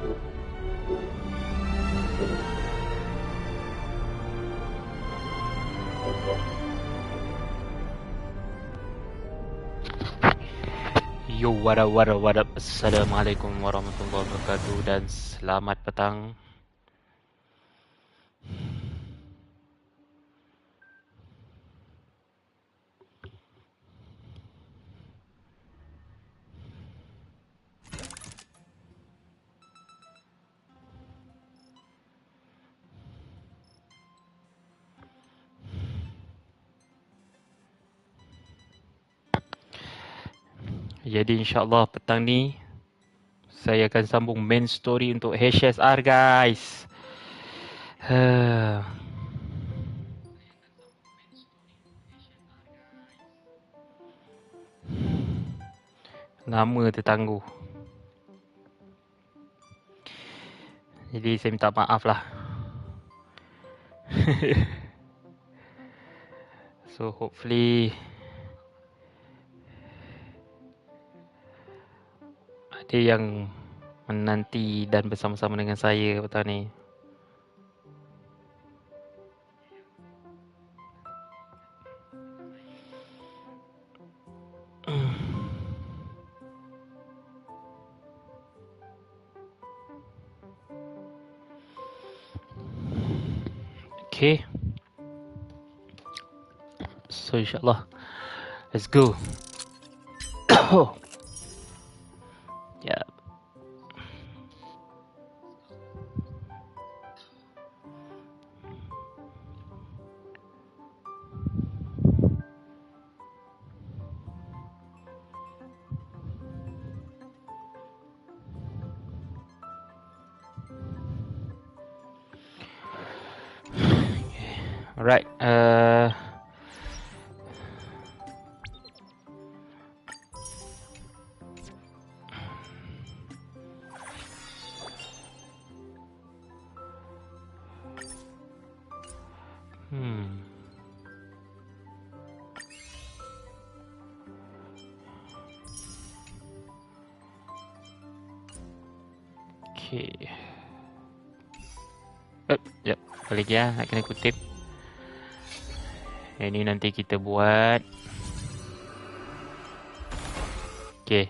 Yo, what up. Assalamualaikum warahmatullahi wabarakatuh dan selamat petang. Jadi insyaAllah petang ni saya akan sambung main story untuk HSR guys. Lama tertangguh. Jadi saya minta maaf lah. So hopefully ada yang menanti dan bersama-sama dengan saya petang ni. Okay. So insyaAllah, let's go. Yeah. Alright. Okay. Sekejap. Balik ya. Nak kena kutip. Yang ni nanti kita buat. Okay.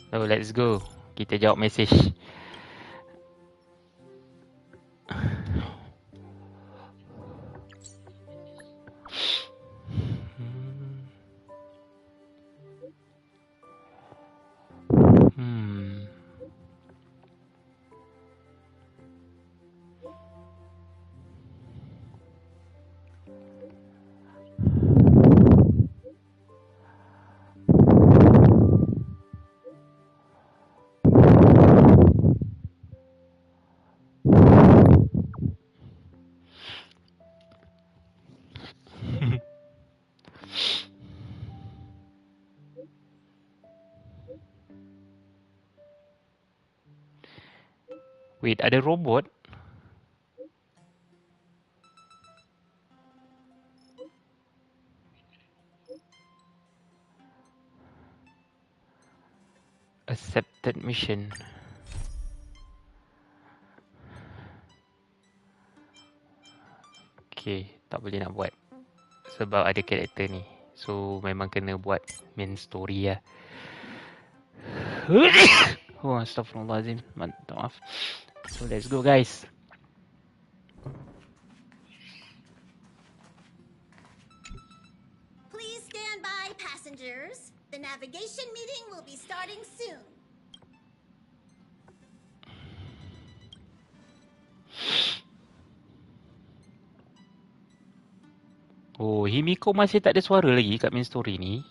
So let's go. Kita jawab mesej. Wait, ada robot? Accepted mission. Okay, tak boleh nak buat. Sebab ada karakter ni. So, memang kena buat main story lah. Oh, astagfirullahaladzim. Maaf. So, let's go guys. Please stand by, passengers. The navigation meeting will be starting soon. Oh, Himiko masih tak ada suara lagi kat main story ni.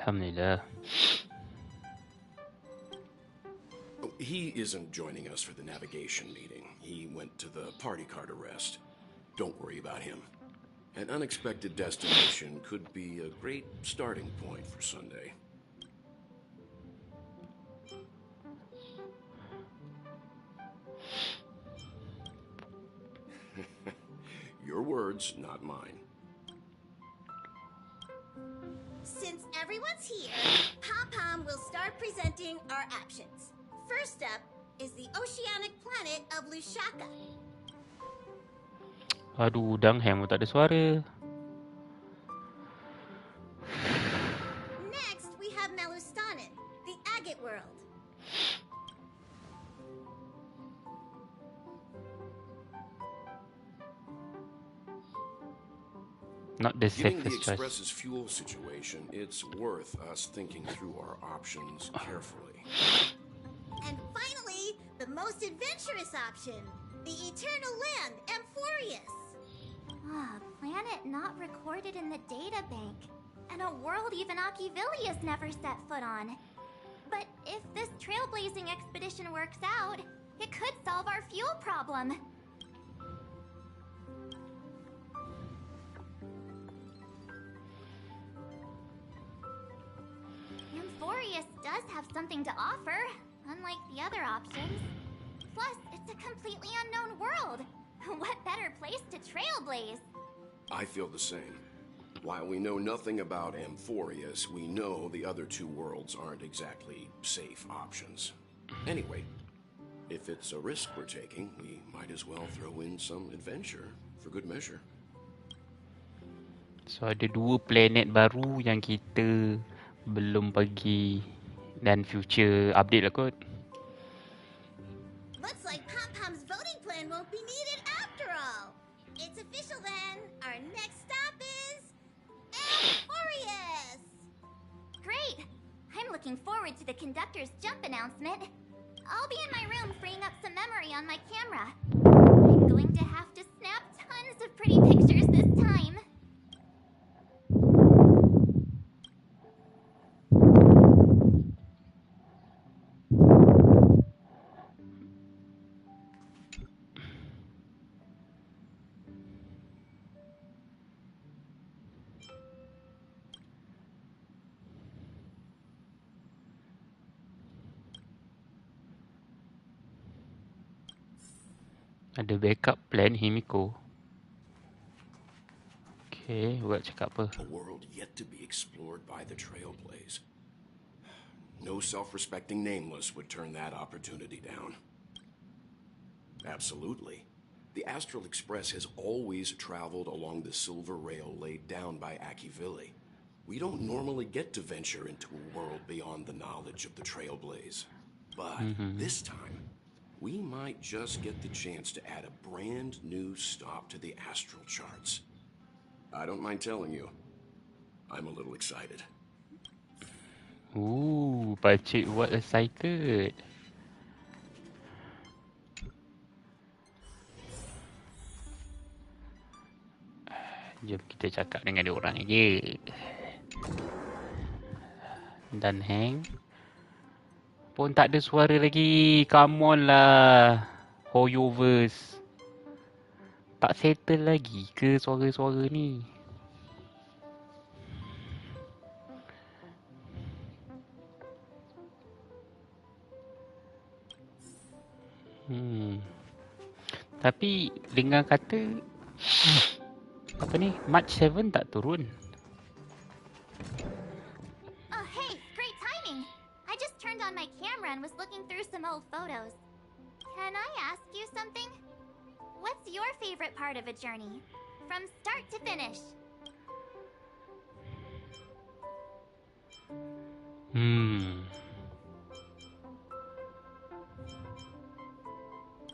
Alhamdulillah. He isn't joining us for the navigation meeting. He went to the party card arrest. Don't worry about him. An unexpected destination could be a great starting point for Sunday. Your words, not mine. Since everyone's here, Pom-Pom will start presenting our options. First up is the oceanic planet of Lusaka. Aduh, udang Ham tak ada suara. Next, we have Melustanen, the agate world. Not the Given the safest choice. Express's fuel situation, it's worth us thinking through our options carefully. And finally, the most adventurous option, the eternal land, Amphorius. Ah, planet not recorded in the data bank. And a world even Akivili has never set foot on. But if this trailblazing expedition works out, it could solve our fuel problem. Amphorius does have something to offer, unlike the other options. Plus, it's a completely unknown world. What better place to trailblaze? I feel the same. While we know nothing about Amphorius, we know the other two worlds aren't exactly safe options. Anyway, if it's a risk we're taking, we might as well throw in some adventure for good measure. So ada 2 planet baru yang kita belum pergi dan future update lah kot. Looks like Pom-Pom's voting plan won't be needed after all. It's official then. Our next stop is Amphorius. Great! I'm looking forward to the conductor's jump announcement. I'll be in my room freeing up some memory on my camera. I'm going to have to snap tons of pretty pictures this time. Ada backup plan Himiko. Okay, buat cakap apa? A world yet to be explored by the Trailblaze. No self-respecting nameless would turn that opportunity down. Absolutely. The Astral Express has always traveled along the silver rail laid down by Akivili. We don't normally get to venture into a world beyond the knowledge of the Trailblaze. But this time, we might just get the chance to add a brand new stop to the astral charts. I don't mind telling you, I'm a little excited. Ooh, pakcik buat excited. Jom kita cakap dengan dia orang je. Dan hang pun tak ada suara lagi. Come on lah, Hoyoverse. Tak settle lagi ke suara-suara ni? Tapi dengar kata apa ni, March 7 tak turun. Oh, hey, great timing! I just turned on my camera and was looking through some old photos. Can I ask you something? What's your favorite part of a journey? From start to finish?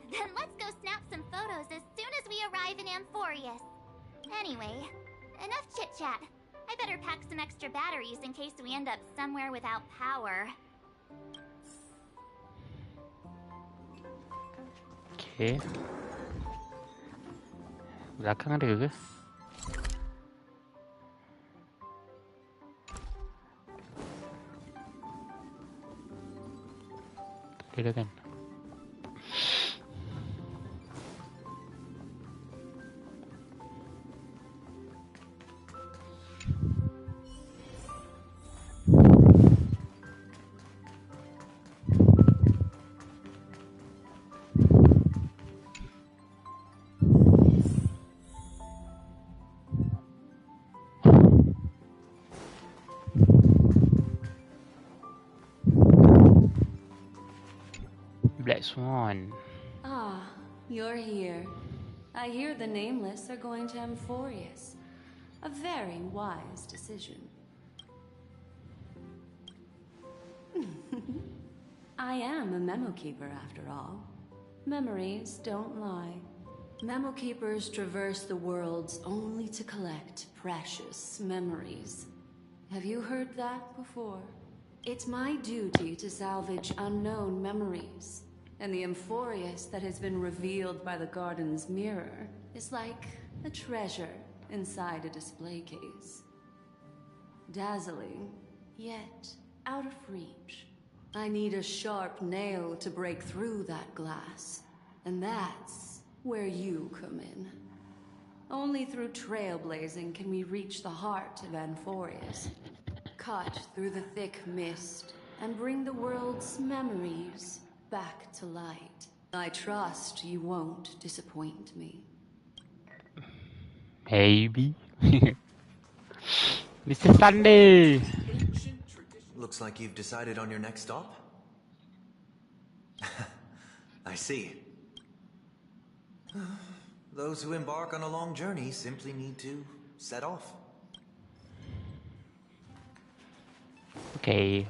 Then let's go snap some photos as soon as we arrive in Amphorius. Anyway, enough chit-chat. I better pack some extra batteries in case we end up somewhere without power. Okay. Belakang ada ke? Tak ada kan? this one. Ah, you're here. I hear the Nameless are going to Amphorius. A very wise decision. I am a memo keeper after all. Memories don't lie. Memo keepers traverse the worlds only to collect precious memories. Have you heard that before? It's my duty to salvage unknown memories. And the Amphorius that has been revealed by the garden's mirror is like a treasure inside a display case. Dazzling, yet out of reach. I need a sharp nail to break through that glass. And that's where you come in. Only through trailblazing can we reach the heart of Amphorius. Cut through the thick mist and bring the world's memories back to light. I trust you won't disappoint me. Maybe. Mr. Sunday! Looks like you've decided on your next stop. I see. Those who embark on a long journey simply need to set off. Okay.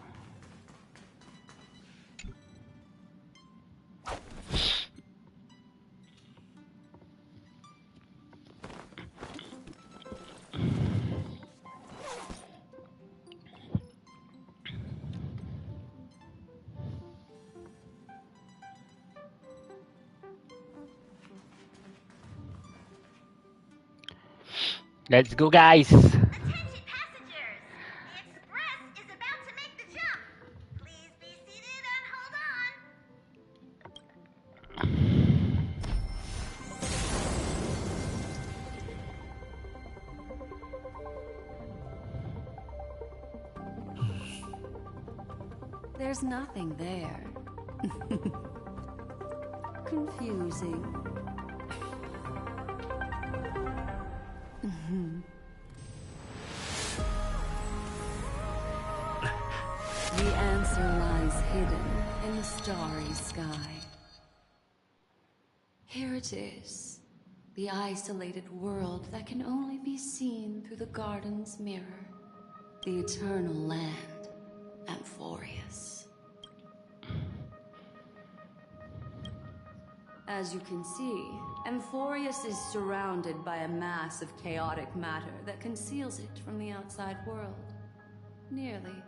Let's go, guys! Attention passengers! The express is about to make the jump. Please be seated and hold on. There's nothing there. Confusing. The answer lies hidden in the starry sky. Here it is, the isolated world that can only be seen through the garden's mirror. The eternal land, Amphorius. As you can see, Amphorius is surrounded by a mass of chaotic matter that conceals it from the outside world. Nearly.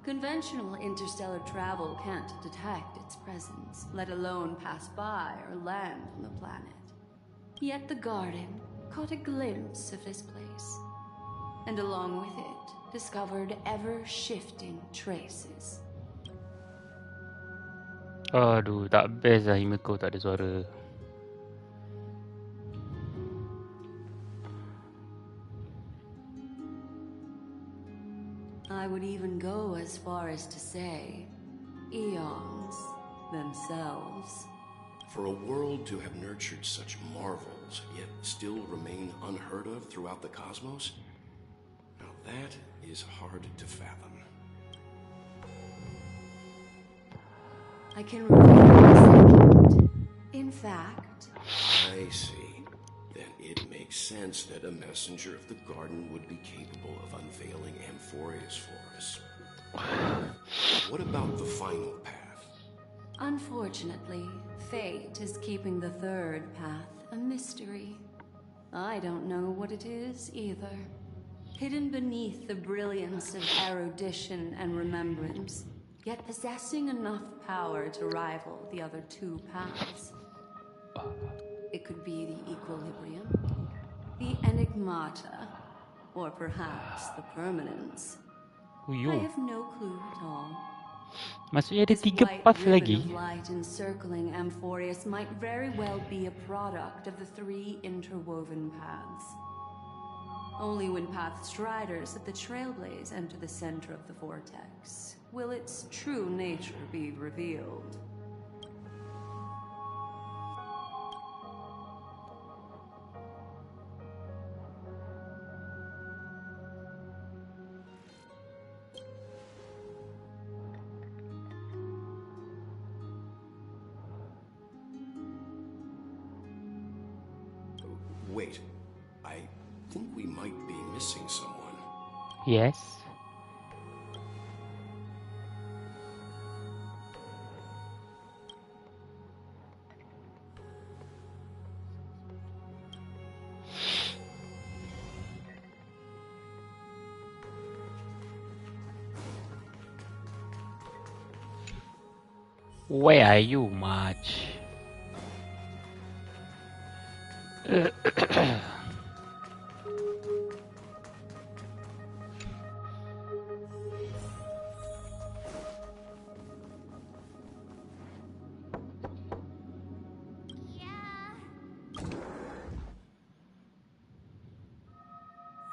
Conventional interstellar travel can't detect its presence, let alone pass by or land on the planet. Yet the garden caught a glimpse of this place, and along with it, discovered ever-shifting traces. Aduh, tak best lah Himiko tak ada suara. I would even go as far as to say, eons themselves. For a world to have nurtured such marvels, yet still remain unheard of throughout the cosmos, now that is hard to fathom. I can reveal a secret. In fact, I see. Then it makes sense that a messenger of the garden would be capable of unveiling Amphorius for us. What about the final path? unfortunately, fate is keeping the third path a mystery. I don't know what it is either. Hidden beneath the brilliance of erudition and remembrance, yet possessing enough power to rival the other two paths. It could be the equilibrium, the enigmata, or perhaps the permanence. I have no clue at all. Maksudnya ada This 3 white path ribbon lagi. of light encircling Amphorius might very well be a product of the 3 interwoven paths. Only when Path Striders of the Trailblaze enter the center of the vortex will its true nature be revealed. Wait, I think we might be missing someone. Yes. Where are you, March? Yeah.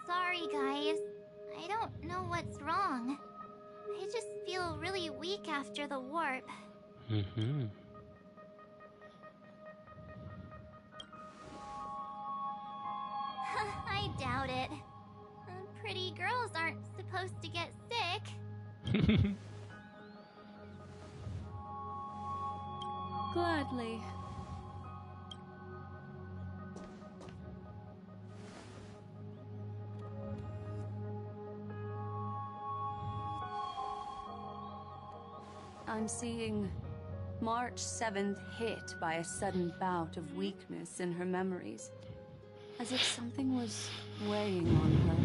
Sorry, guys. I don't know what's wrong. I just feel really weak after the warp. Mm-hmm. I doubt it. Pretty girls aren't supposed to get sick. Gladly. I'm seeing March 7th hit by a sudden bout of weakness in her memories, as if something was weighing on her.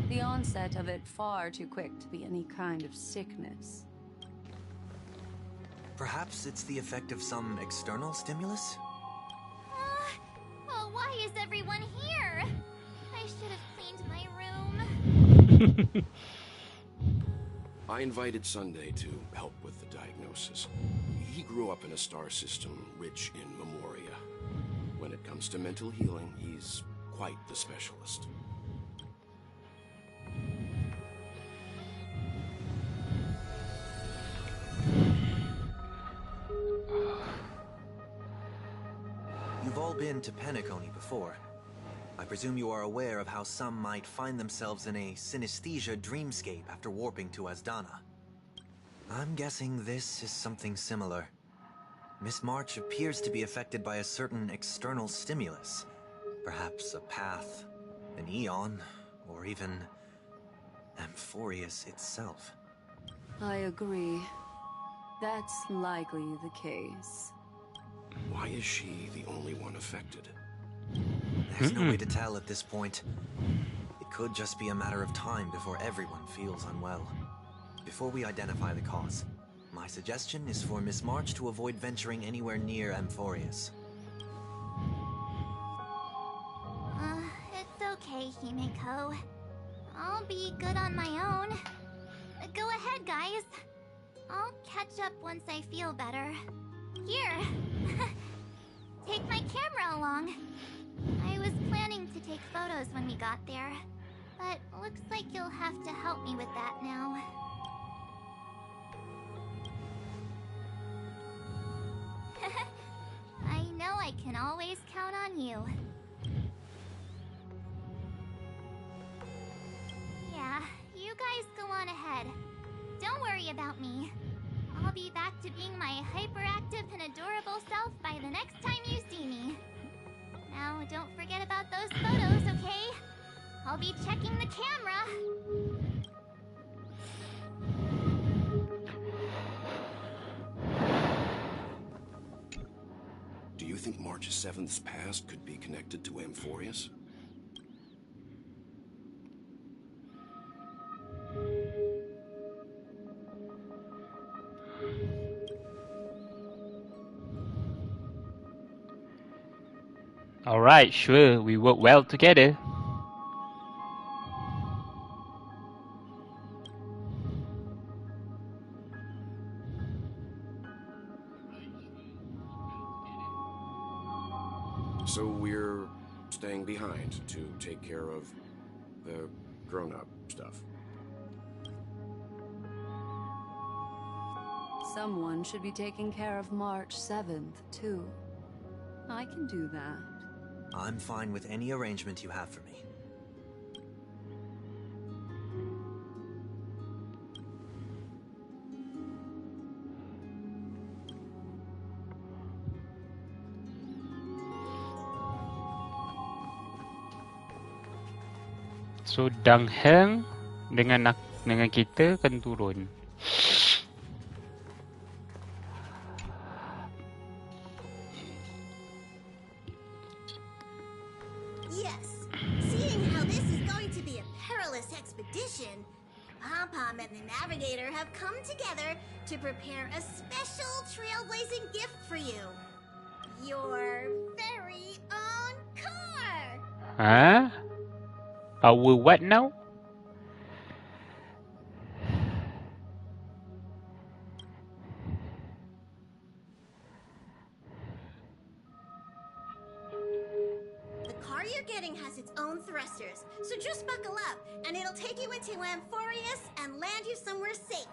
The onset of it far too quick to be any kind of sickness. Perhaps it's the effect of some external stimulus? Well, why is everyone here? I should have cleaned my room. I invited Sunday to help with the diagnosis. He grew up in a star system rich in memoria. When it comes to mental healing, he's quite the specialist. You've all been to Penacony before. I presume you are aware of how some might find themselves in a synesthesia dreamscape after warping to Asdana. I'm guessing this is something similar. Miss March appears to be affected by a certain external stimulus. Perhaps a path, an eon, or even Amphorius itself. I agree. That's likely the case. Why is she the only one affected? There's no way to tell at this point. It could just be a matter of time before everyone feels unwell. Before we identify the cause, my suggestion is for Miss March to avoid venturing anywhere near Amphorius. It's okay, Himeko. I'll be good on my own. Go ahead, guys. I'll catch up once I feel better. Here. Take my camera along. I was planning to take photos when we got there, but looks like you'll have to help me with that now. I know I can always count on you. Yeah, you guys go on ahead. Don't worry about me. I'll be back to being my hyperactive and adorable self by the next time you see me. Now, don't forget about those photos, okay? I'll be checking the camera. Do you think March 7th's past could be connected to Amphorius? Alright, sure, we work well together. So we're staying behind to take care of the grown-up stuff. Someone should be taking care of March 7th, too. I can do that. I'm fine with any arrangement you have for me. So Dang Heng dengan kita akan turun. Yes, seeing how this is going to be a perilous expedition, Pom-Pom and the Navigator have come together to prepare a special trailblazing gift for you. Your very own car! Huh? Our what now? The car you're getting has its own thrusters, so just buckle up, and it'll take you into Amphorius and land you somewhere safe.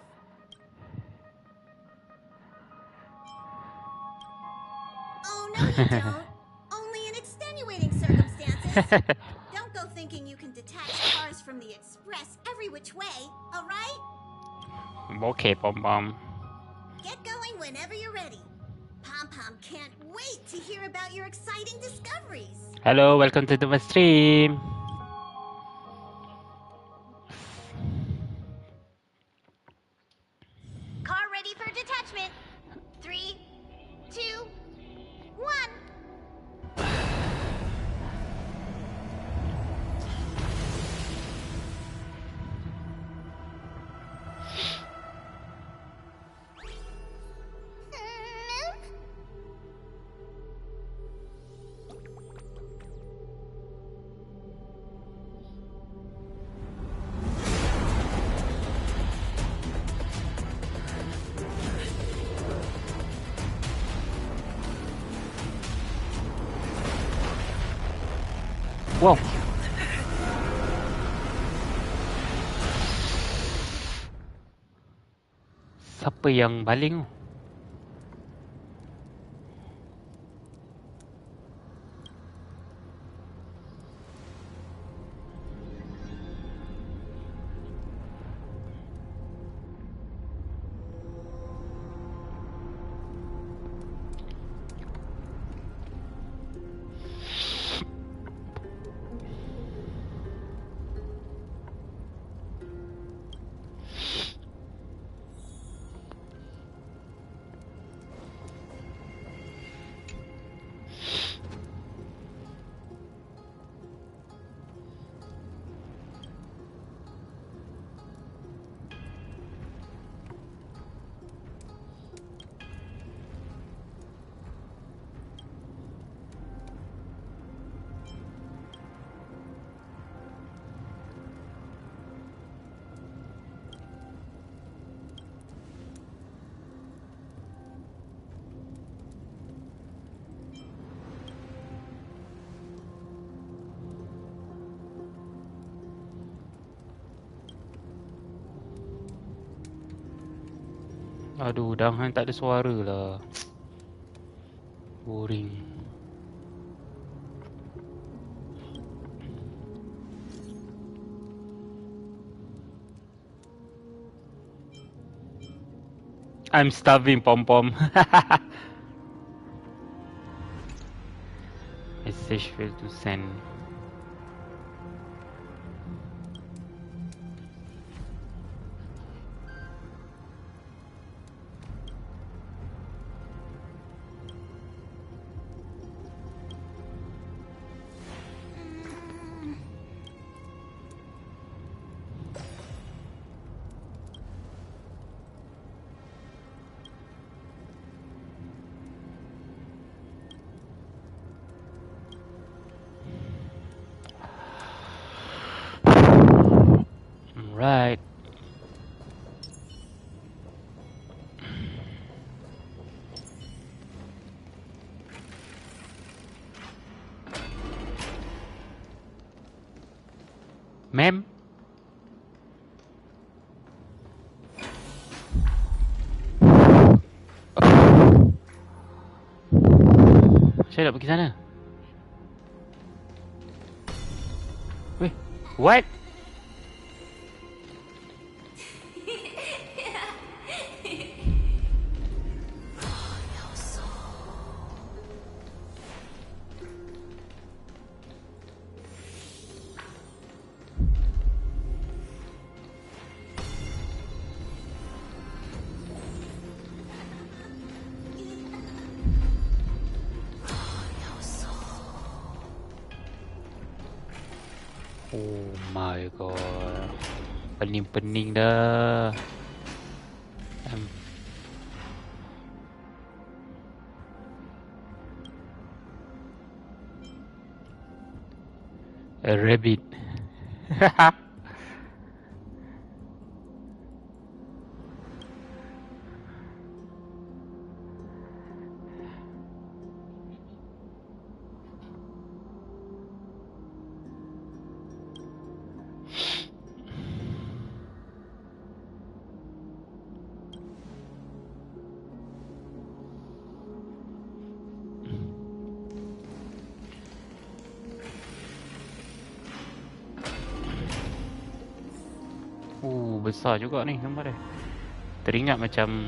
Oh, no you don't. Only in extenuating circumstances. Don't go thinking you can detach cars from the express every which way, alright? Okay, Pom-Pom. Get going whenever you're ready. Pom-Pom can't wait to hear about your exciting discoveries. Hello, welcome to the stream. Car ready for detachment. 3, 2, 1. Wow. Siapa yang baling tu? Aduh, Dang Heng tak ada suara lah. Boring. I'm starving, Pom-Pom. Message failed to send. Right. Ma'am? Saya nak pergi sana. Weh, what? Oh my god. Pening-pening dah. A rabbit. Besar juga ni gambar dia. Teringat macam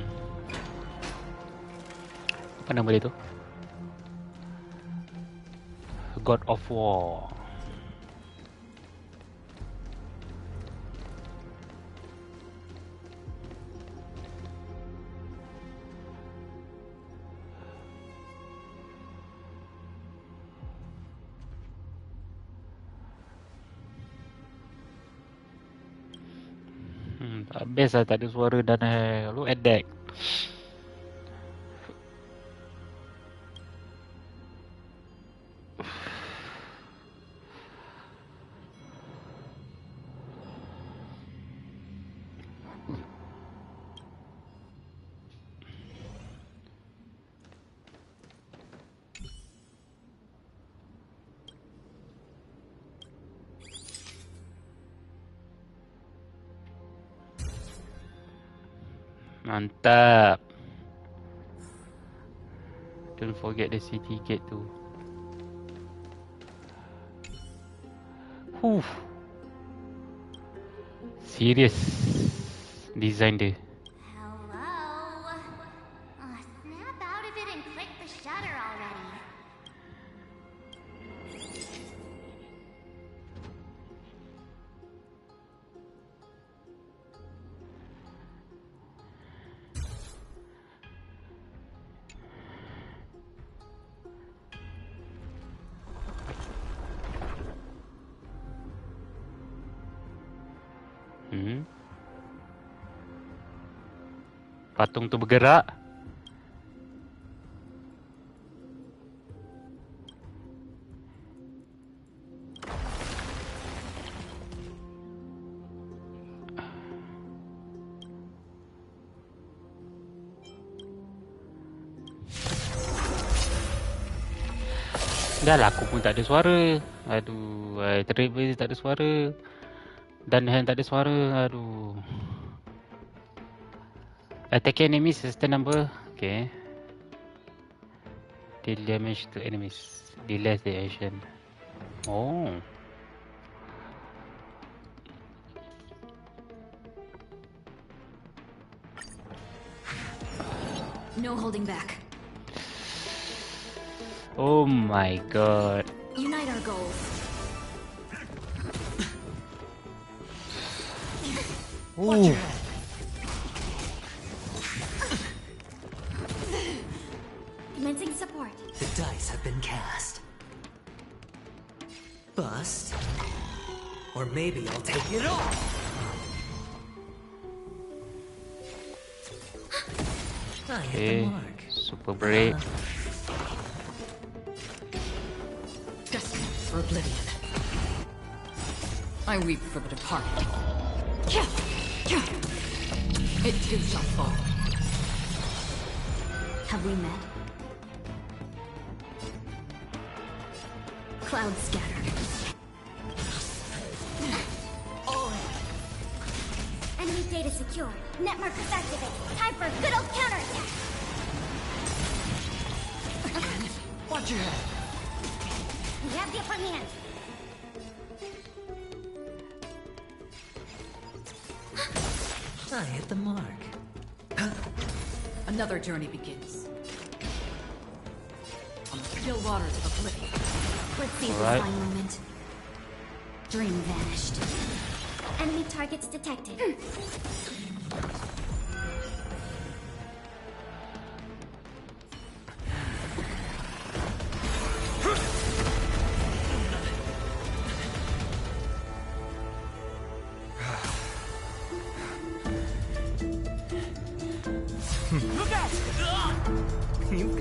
apa nama dia tu? God of War. Best lah tak ada suara dan look at that. Mantap. Don't forget the city gate tu. Serious design dia. Hello? Snap out of it and click the shutter already. Patung tu bergerak. Dah lah aku pun tak ada suara. Aduh, Travis tak ada suara. Dan hand tak ada suara. Aduh. Attack enemies sustain number. Okay. Deal damage to enemies. Delays the action. Oh. No holding back. Oh my god. Unite our goals. Ooh. Commencing support. The dice have been cast. Bust. Or maybe I'll take it all. I hit the mark. Super break. Destined for oblivion. I weep for the departed. It too shall fall. Have we met? Cloud scattered. Enemy data secure. Net markers activate. Time for a good old counterattack. Again. Watch your head. We have the upper hand. I hit the mark. Another journey begins. On the still waters of oblivion. Let's seize this Alright. fine moment. Dream vanished. Enemy targets detected.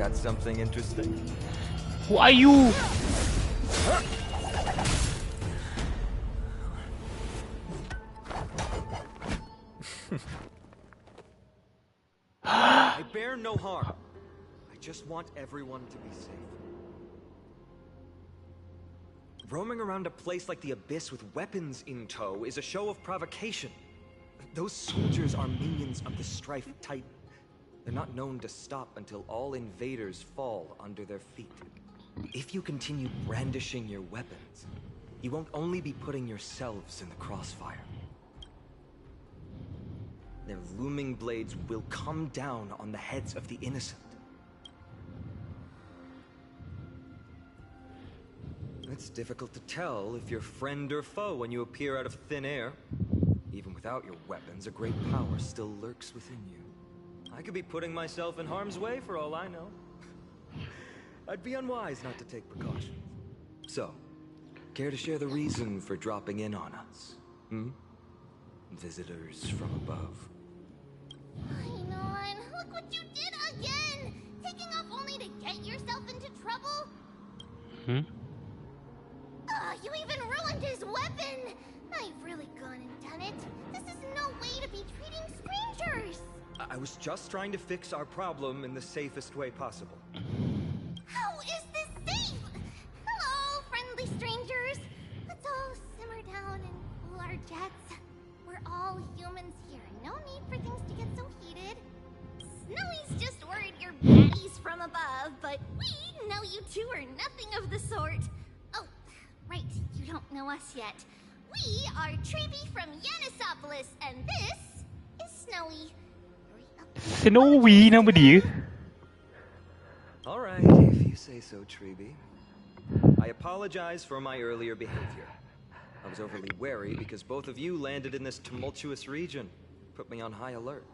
That's something interesting. Who are you? I bear no harm. I just want everyone to be safe. Roaming around a place like the Abyss with weapons in tow is a show of provocation. Those soldiers are minions of the Strife Titan. They're not known to stop until all invaders fall under their feet. If you continue brandishing your weapons, you won't only be putting yourselves in the crossfire. Their looming blades will come down on the heads of the innocent. It's difficult to tell if you're friend or foe when you appear out of thin air. Even without your weapons, a great power still lurks within you. I could be putting myself in harm's way for all I know. I'd be unwise not to take precautions. So, care to share the reason for dropping in on us? Visitors from above. Ainon, look what you did again! Taking off only to get yourself into trouble? You even ruined his weapon! I've really gone and done it. This is no way to be treating strangers! I was just trying to fix our problem in the safest way possible. How is this safe? Hello, friendly strangers. Let's all simmer down and cool our jets. We're all humans here. No need for things to get so heated. Snowy's just worried you're baddies from above, but we know you two are nothing of the sort. Oh, right, you don't know us yet. We are Treeby from Yanisopolis, and this is Snowy. Snowy nama dia. All right, if you say so, Treeby. I apologize for my earlier behavior. I was overly wary because both of you landed in this tumultuous region. Put me on high alert.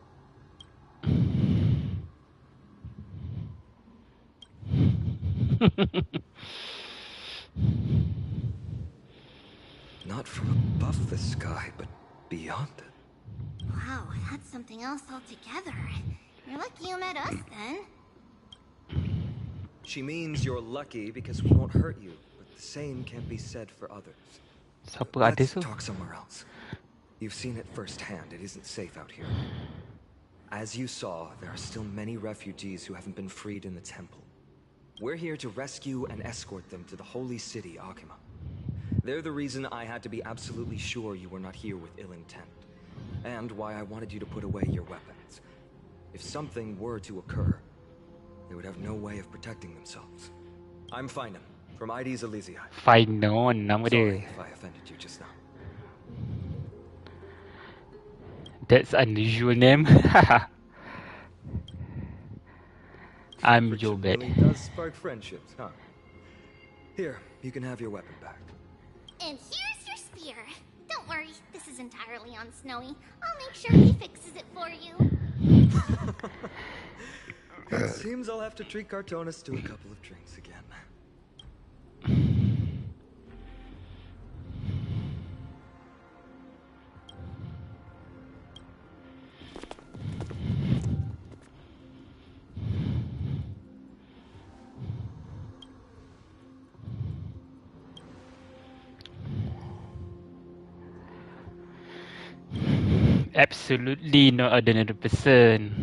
Not from above the sky, but beyond it. Wow, that's something else altogether. You're lucky you met us, then. She means you're lucky because we won't hurt you, but the same can't be said for others. Siapa ada Let's tu? talk somewhere else. You've seen it firsthand. It isn't safe out here. As you saw, there are still many refugees who haven't been freed in the temple. We're here to rescue and escort them to the holy city, Akima. They're the reason I had to be absolutely sure you were not here with ill intent, and why I wanted you to put away your weapons. If something were to occur, they would have no way of protecting themselves. I'm Finan, from Ides Elysiae. Finan nama Sorry dia. if I offended you just now. That's unusual name. I'm Friendship Jobet. really does spark friendships, huh? Here, you can have your weapon back. And here's your spear. Don't worry, this is entirely on Snowy. I'll make sure he fixes it for you. It seems I'll have to treat Cartonis to a couple of drinks again. Absolutely not another person.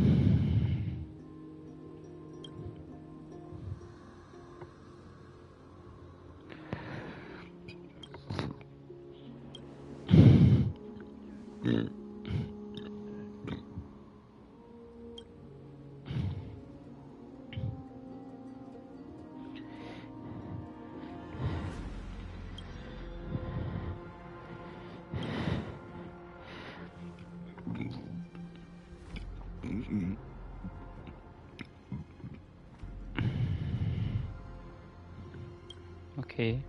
Okay.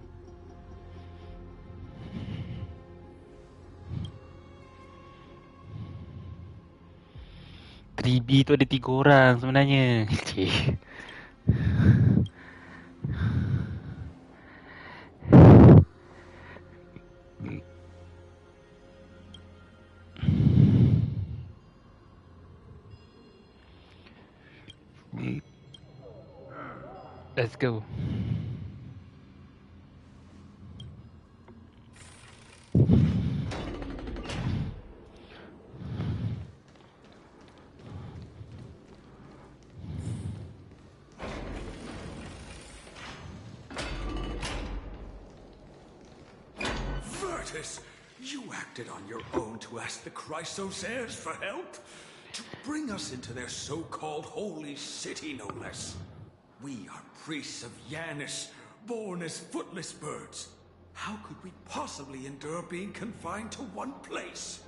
Tribi tu ada 3 orang sebenarnya. Cik. Let's go. Virtus, you acted on your own to ask the Chrysos heirs for help? To bring us into their so-called holy city, no less. We are priests of Yanis, born as footless birds. How could we possibly endure being confined to one place?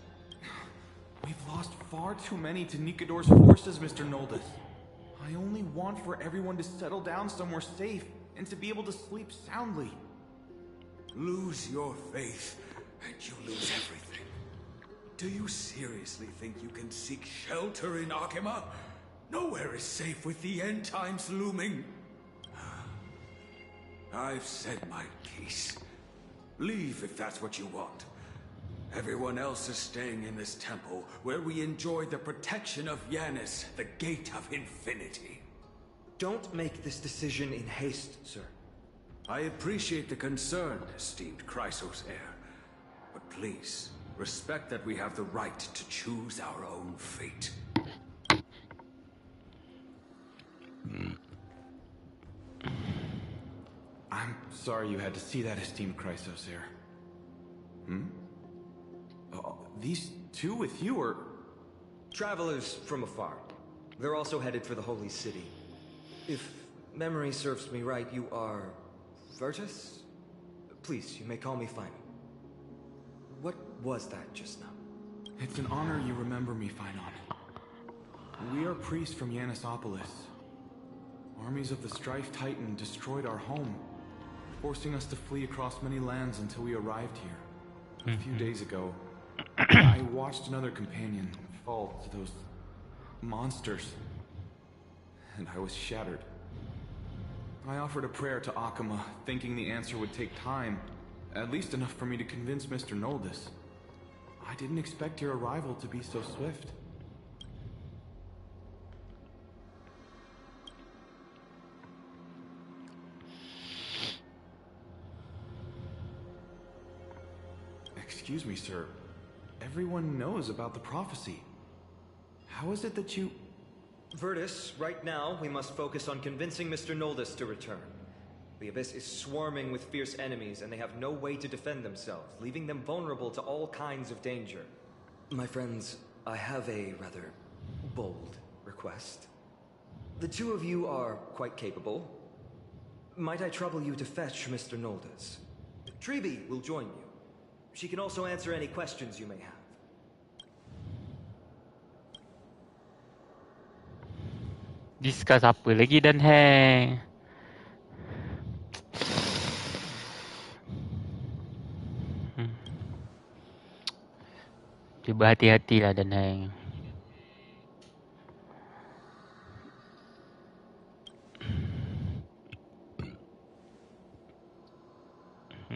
We've lost far too many to Nikador's forces, Mr. Noldus. I only want for everyone to settle down somewhere safe and to be able to sleep soundly. Lose your faith, and you lose everything. Do you seriously think you can seek shelter in Akima? Nowhere is safe with the end times looming. I've said my piece. Leave if that's what you want. Everyone else is staying in this temple, where we enjoy the protection of Yanis, the Gate of Infinity. Don't make this decision in haste, sir. I appreciate the concern, esteemed Chrysos heir. But please, respect that we have the right to choose our own fate. I'm sorry you had to see that, esteemed Chrysos heir. These two with you are... Travelers from afar. They're also headed for the Holy City. If memory serves me right, you are... Virtus? Please, you may call me Final. What was that just now? It's an honor you remember me, Phynon. We are priests from Yanisopolis. Armies of the Strife Titan destroyed our home, forcing us to flee across many lands until we arrived here. A few days ago, I watched another companion fall to those monsters, and I was shattered. I offered a prayer to Akima, thinking the answer would take time, at least enough for me to convince Mr. Noldus. I didn't expect your arrival to be so swift. Excuse me, sir. Everyone knows about the prophecy. How is it that you... Virtus, right now, we must focus on convincing Mr. Noldus to return. The Abyss is swarming with fierce enemies, and they have no way to defend themselves, leaving them vulnerable to all kinds of danger. My friends, I have a rather bold request. The two of you are quite capable. Might I trouble you to fetch Mr. Noldus? Treeby will join you. She can also answer any questions you may have. Discuss apa lagi dan hang. Cuba hati-hatilah dan hang.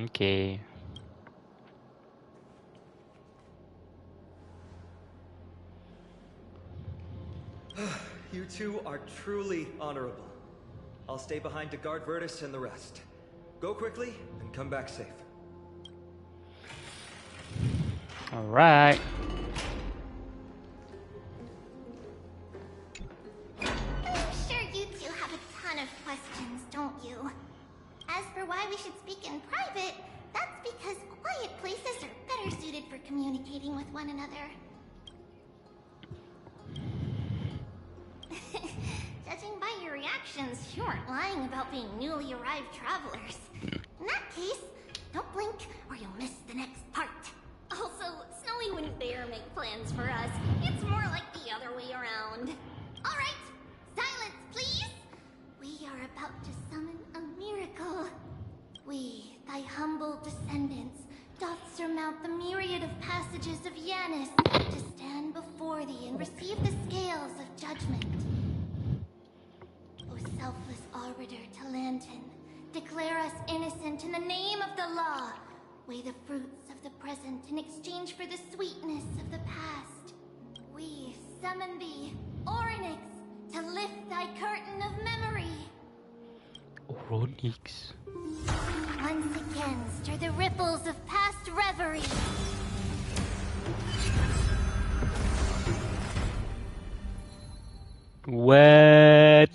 Okay. You two are truly honorable. I'll stay behind to guard Virtus and the rest. Go quickly and come back safe. Alright. I'm sure you two have a ton of questions, don't you? As for why we should speak in private, that's because quiet places are better suited for communicating with one another. Judging by your reactions, you aren't lying about being newly arrived travelers. In that case, don't blink or you'll miss the next part. Also, Snowy wouldn't dare make plans for us. It's more like the other way around. Alright, silence please! We are about to summon a miracle. We, thy humble descendants, doth surmount the myriad of passages of Yanis to stand before thee and receive the scales of judgment. O selfless arbiter Talantin, declare us innocent in the name of the law. Weigh the fruits of the present in exchange for the sweetness of the past. We summon thee, Orynyx, to lift thy curtain of memory. Oronix. Once again, stir the ripples of past reverie. What?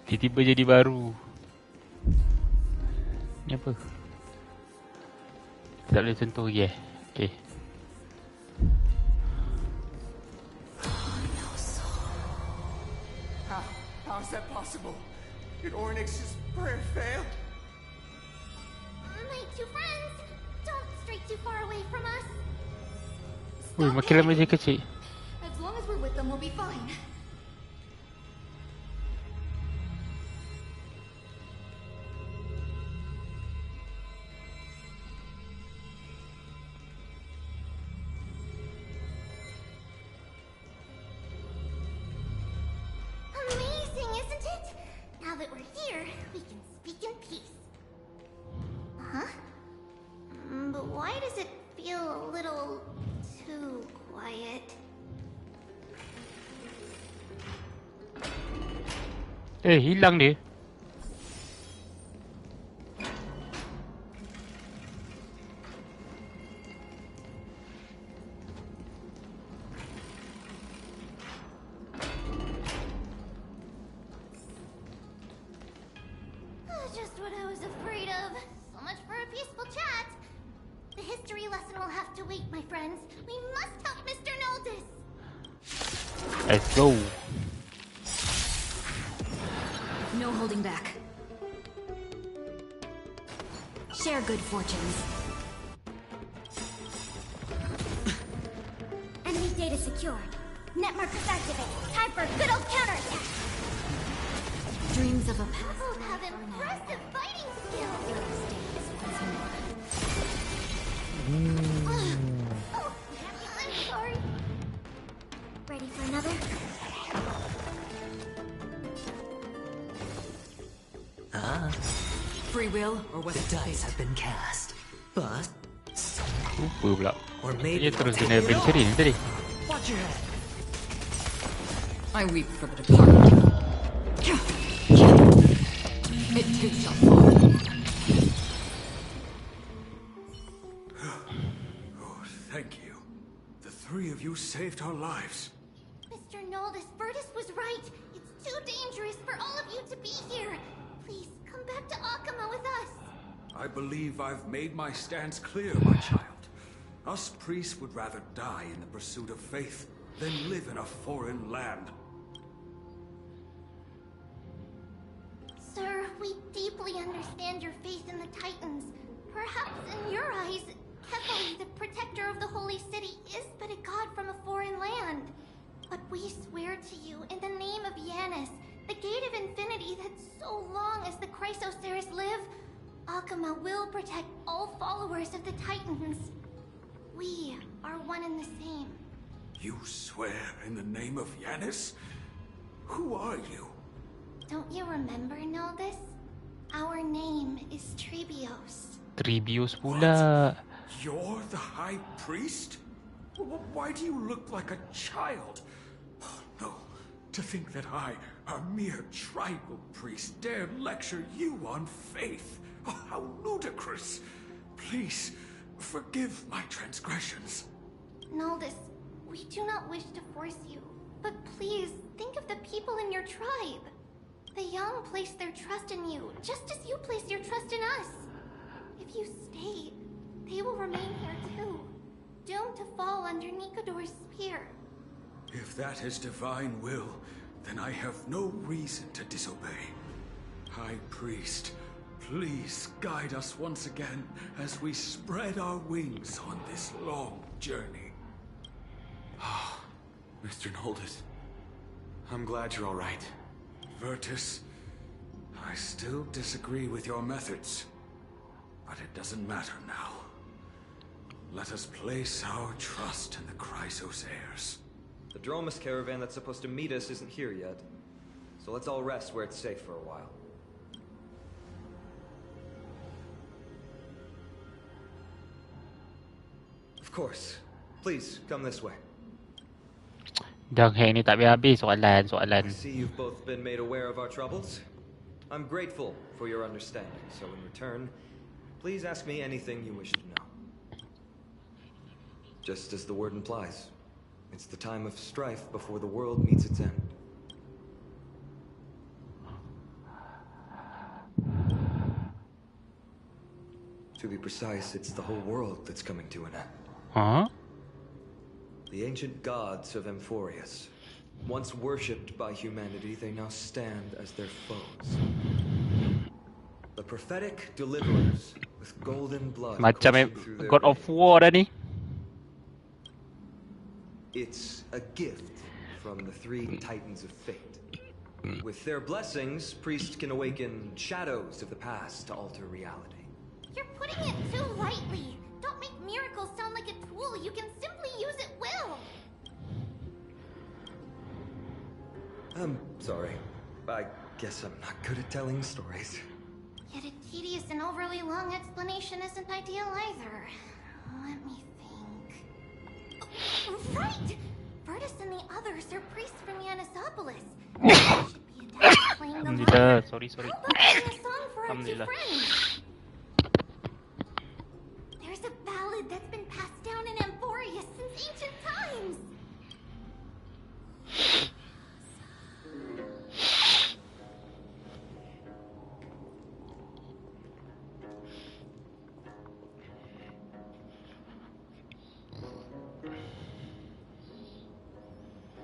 Tiba-tiba jadi baru. Ni apa? Tak boleh sentuh lagi eh? Okay. How is that possible? Did Ornix's prayer fail? My two friends, don't stray too far away from us. Ui, makin lama dia kecil. As long as we're with them, we'll be fine. Amazing, isn't it? Now that we're here, we can speak in peace. Huh? But why does it feel a little too quiet? Hilang dia. Just what I was afraid of. So much for a peaceful chat. The history lesson will have to wait, my friends. We must help Mr. Noldis. Let's go. No holding back. Share good fortunes. Enemy data secured. Net markers activated. Time for a good old counterattack. Dreams of a past Both have impressive fighting skills. Oh, I'm sorry. Ready for another? Free will, Or was it dice have been cast? But Lupa pula. or maybe Dia I'll terus take kena it all. adventure ni tadi. Watch your head. I weep for the departed. It did so far. Oh, thank you. The three of you saved our lives. Mr. Noldis, Virtus was right. It's too dangerous for all of you to be here. Please, come back to Akama with us. I believe I've made my stance clear, my child. Us priests would rather die in the pursuit of faith than live in a foreign land. Sir, we deeply understand your faith in the Titans. Perhaps in your eyes, Kefali, the protector of the Holy City, is but a god from a foreign land. But we swear to you, in the name of Yanis, the Gate of Infinity, that so long as the Chrysoceres live, Akama will protect all followers of the Titans. We are one and the same. You swear in the name of Yanis? Who are you? Don't you remember, Noldis? Our name is Trebios. Tribios pula. You're the High Priest? Why do you look like a child? Oh, no, to think that I, a mere tribal priest, dare lecture you on faith. Oh, how ludicrous. Please, forgive my transgressions. Noldis, we do not wish to force you, but please think of the people in your tribe. The young place their trust in you, just as you place your trust in us. If you stay, they will remain here too, doomed to fall under Nikodor's spear. If that is divine will, then I have no reason to disobey. High Priest, please guide us once again as we spread our wings on this long journey. Mr. Noldis, I'm glad you're all right. Virtus, I still disagree with your methods, but it doesn't matter now. Let us place our trust in the Chrysoceres. The Dromus caravan that's supposed to meet us isn't here yet. So let's all rest where it's safe for a while. Of course. Please, come this way. Dah hang ni tak habis I soalan. see you've both been made aware of our troubles. I'm grateful for your understanding, so in return, please ask me anything you wish to know. Just as the word implies, it's the time of strife before the world meets its end. To be precise, it's the whole world that's coming to an end. Huh? The ancient gods of Emphorius. Once worshipped by humanity, they now stand as their foes. The prophetic deliverers with golden blood Macam coursing through their God of veins. War dah ni. It's a gift from the three titans of fate. With their blessings, priests can awaken shadows of the past to alter reality. You're putting it too lightly. Don't make miracles sound like a tool you can simply use at will. I'm sorry. I guess I'm not good at telling stories. Yet a tedious and overly long explanation isn't ideal either. Let me think. Oh, right! Virtus and the others are priests from Yanisopolis. They should be adept at playing the lyre. Sorry. How about singing a song for our two Alhamdulillah. friends? There's a ballad that's been passed down in Emphorius since ancient times.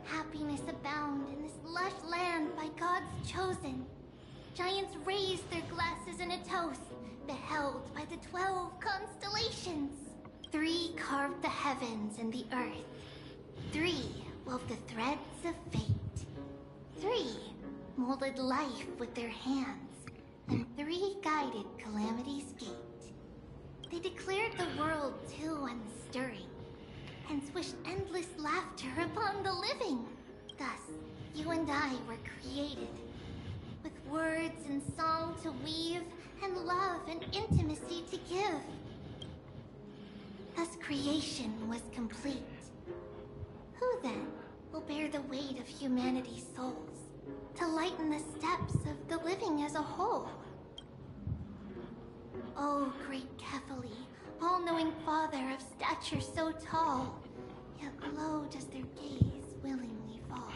Happiness abound in this lush land by God's chosen. Giants raise their glasses in a toast, beheld by the 12 constellations. 3 carved the heavens and the earth. 3 wove the threads of fate. 3 molded life with their hands. And 3 guided calamity's gate. They declared the world too unstirring, and wished endless laughter upon the living. Thus, you and I were created, with words and song to weave, and love and intimacy to give. Thus creation was complete. Who then will bear the weight of humanity's souls, to lighten the steps of the living as a whole? Oh, great Kephali, all-knowing father of stature so tall, yet low does their gaze willingly fall.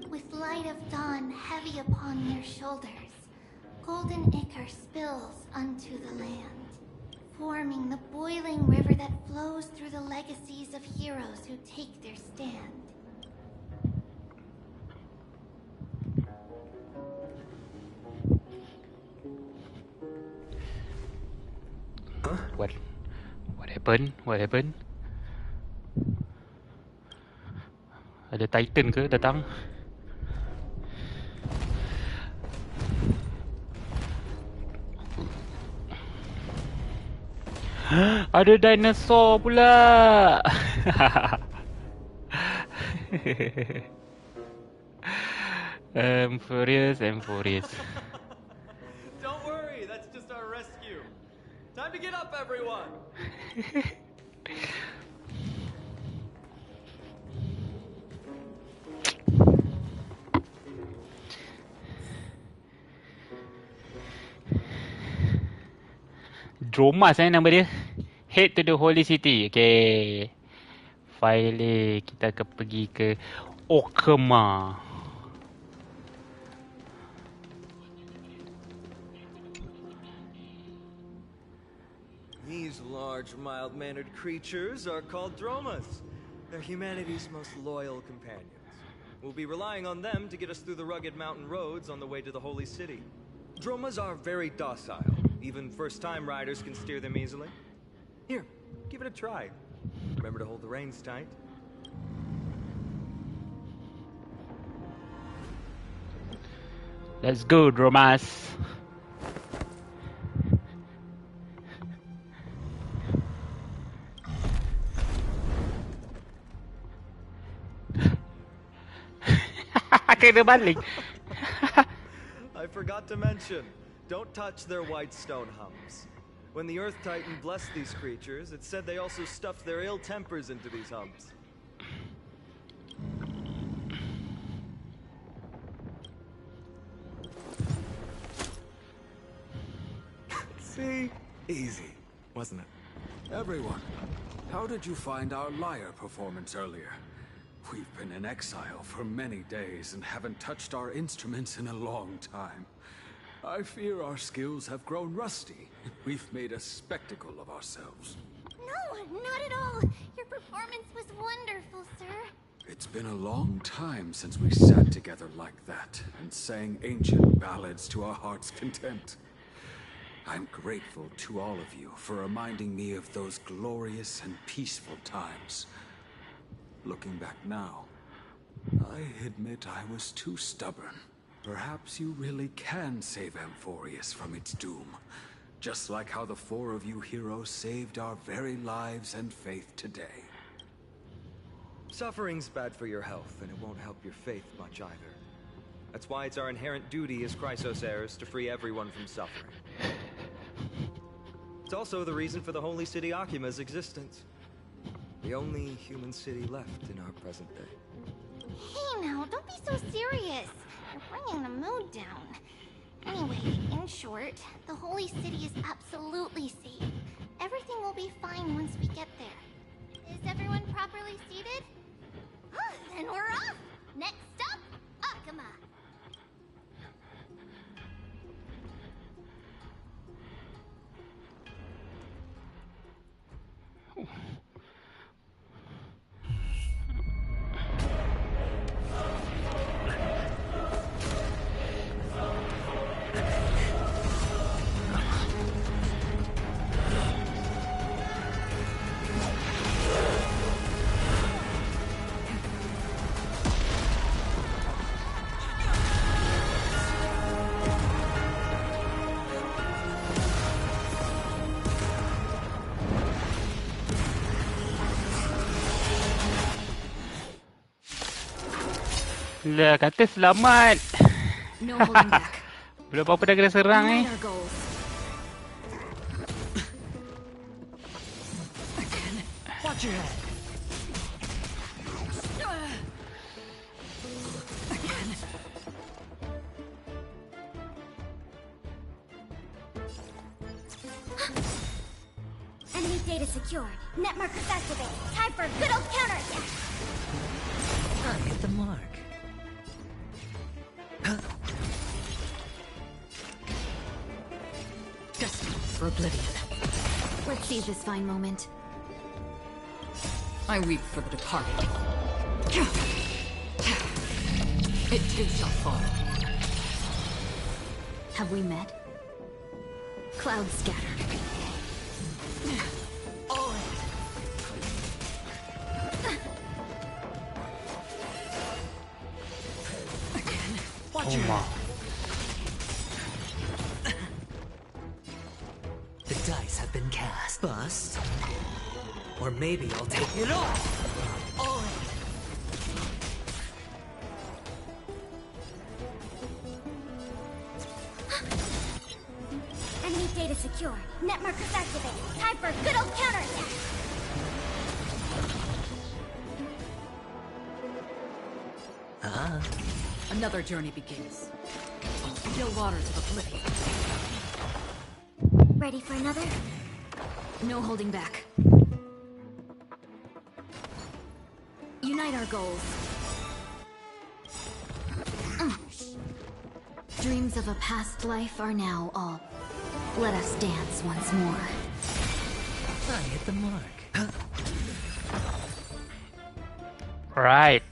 With light of dawn heavy upon their shoulders, golden ichor spills unto the land, forming the boiling river that flows through the legacies of heroes who take their stand. What happened? What happened? Ada Titan ke datang? Ada dinosaur pula. Furious. Don't worry, that's just our rescue. Time to get up, everyone. Dromas nama dia. Head to the holy city. Okay. Finally kita akan pergi ke Okema. These large, mild-mannered creatures are called dromas. They're humanity's most loyal companions. We'll be relying on them to get us through the rugged mountain roads on the way to the holy city. Dromas are very docile. Even first-time riders can steer them easily. Here, give it a try. Remember to hold the reins tight. Let's go, Dromas. Kena balik. I forgot to mention, don't touch their white stone humps. When the Earth Titan blessed these creatures, it said they also stuffed their ill tempers into these hubs. See? Easy, wasn't it? Everyone, how did you find our lyre performance earlier? We've been in exile for many days and haven't touched our instruments in a long time. I fear our skills have grown rusty. We've made a spectacle of ourselves. No, not at all. Your performance was wonderful, sir. It's been a long time since we sat together like that and sang ancient ballads to our heart's content. I'm grateful to all of you for reminding me of those glorious and peaceful times. Looking back now, I admit I was too stubborn. Perhaps you really can save Amphorius from its doom, just like how the four of you heroes saved our very lives and faith today. Suffering's bad for your health, and it won't help your faith much either. That's why it's our inherent duty as Chrysos heirs to free everyone from suffering. It's also the reason for the Holy City Akima's existence. The only human city left in our present day. Hey now, don't be so serious. You're bringing the mood down. Anyway, in short, the Holy City is absolutely safe. Everything will be fine once we get there. Is everyone properly seated? Then we're off! Next up, Akuma! Lah, kata selamat. No holding back. Belum apa-apa dah kena serang ni. Unite our goals. Again. Watch your head. Again. Enemy data secured. Net markers activated. Time for a good old counterattack. I hit the mark. Destined for oblivion. Let's seize this fine moment. I weep for the departed. It too shall fall. Have we met? Clouds scattered. All in. Again. Watch your head. The dice have been cast. Bust. Or maybe I'll take it all. All in. Enemy data secured. Net markers activated. Time for a good old counterattack. Another journey begins. On the still waters of oblivion. Ready for another? No holding back. Unite our goals. Dreams of a past life are now all. Let us dance once more. I hit the mark. Right.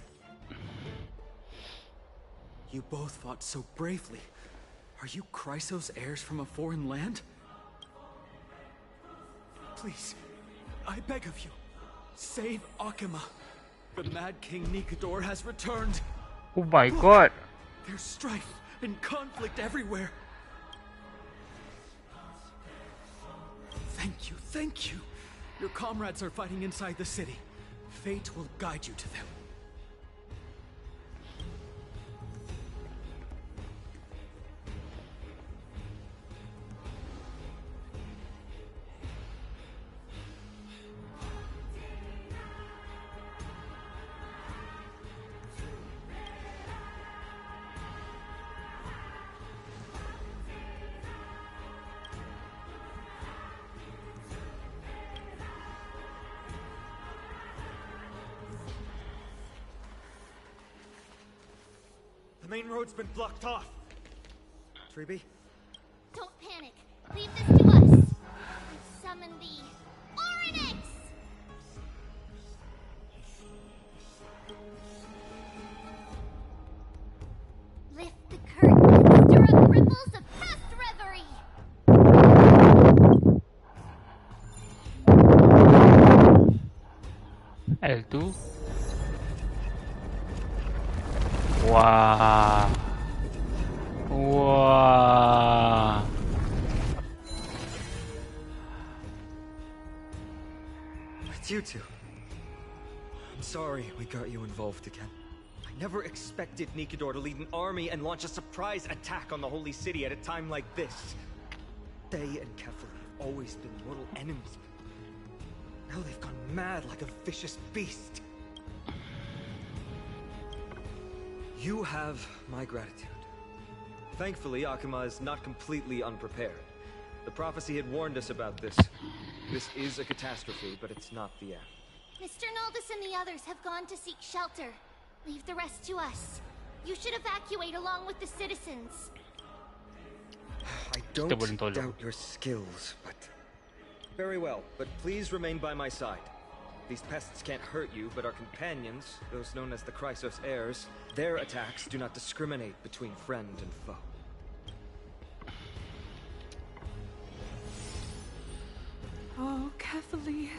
You both fought so bravely. Are you Chrysos heirs from a foreign land? Please, I beg of you, save Akuma. The Mad King Nikador has returned. Oh my god. There's strife and conflict everywhere. Thank you, thank you. Your comrades are fighting inside the city. Fate will guide you to them. The main road's been blocked off. Treeby? Don't panic. Leave this to us. Summon the Oryx! Lift the curtain and stir up ripples of past reverie. L2. Wah. Wah. It's you two. I'm sorry we got you involved again. I never expected Nikador to lead an army and launch a surprise attack on the Holy City at a time like this. They and Kefali have always been mortal enemies. Now they've gone mad like a vicious beast. You have my gratitude. Thankfully, Akuma is not completely unprepared. The prophecy had warned us about this. This is a catastrophe, but it's not the end. Mr. Naldis and the others have gone to seek shelter. Leave the rest to us. You should evacuate along with the citizens. I don't doubt your skills, but... Very well, but please remain by my side. These pests can't hurt you, but our companions, those known as the Chrysos heirs, their attacks do not discriminate between friend and foe. Oh, Kefali,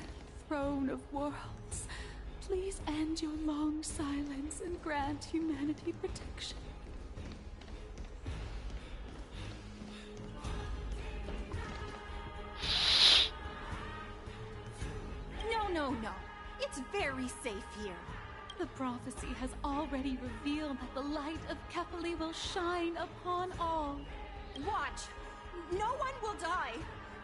throne of worlds, please end your long silence and grant humanity protection. No. It's very safe here. The prophecy has already revealed that the light of Kefali will shine upon all. Watch! No one will die!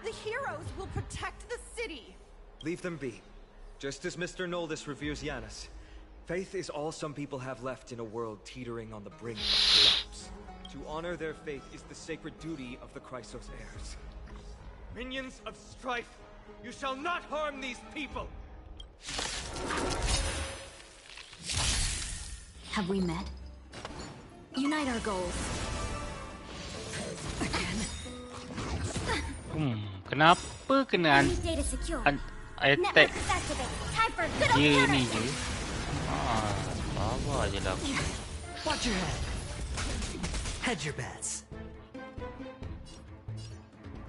The heroes will protect the city! Leave them be. Just as Mr. Noldis reveres Yanis, faith is all some people have left in a world teetering on the brink of collapse. To honor their faith is the sacred duty of the Chrysos heirs. Minions of strife, you shall not harm these people! Have we met? Unite our goals. Kenapa kena attack dia ni je? Sabar je lah. Watch your head. Hedge your bets.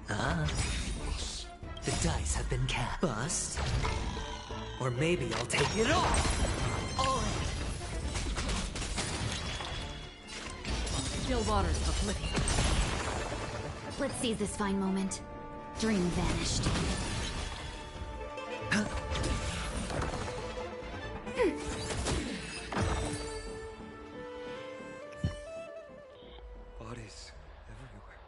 The dice have been cast. Bust. Or maybe I'll take it all. All in. Still waters for flipping. Let's seize this fine moment. Dream vanished. Bodies everywhere.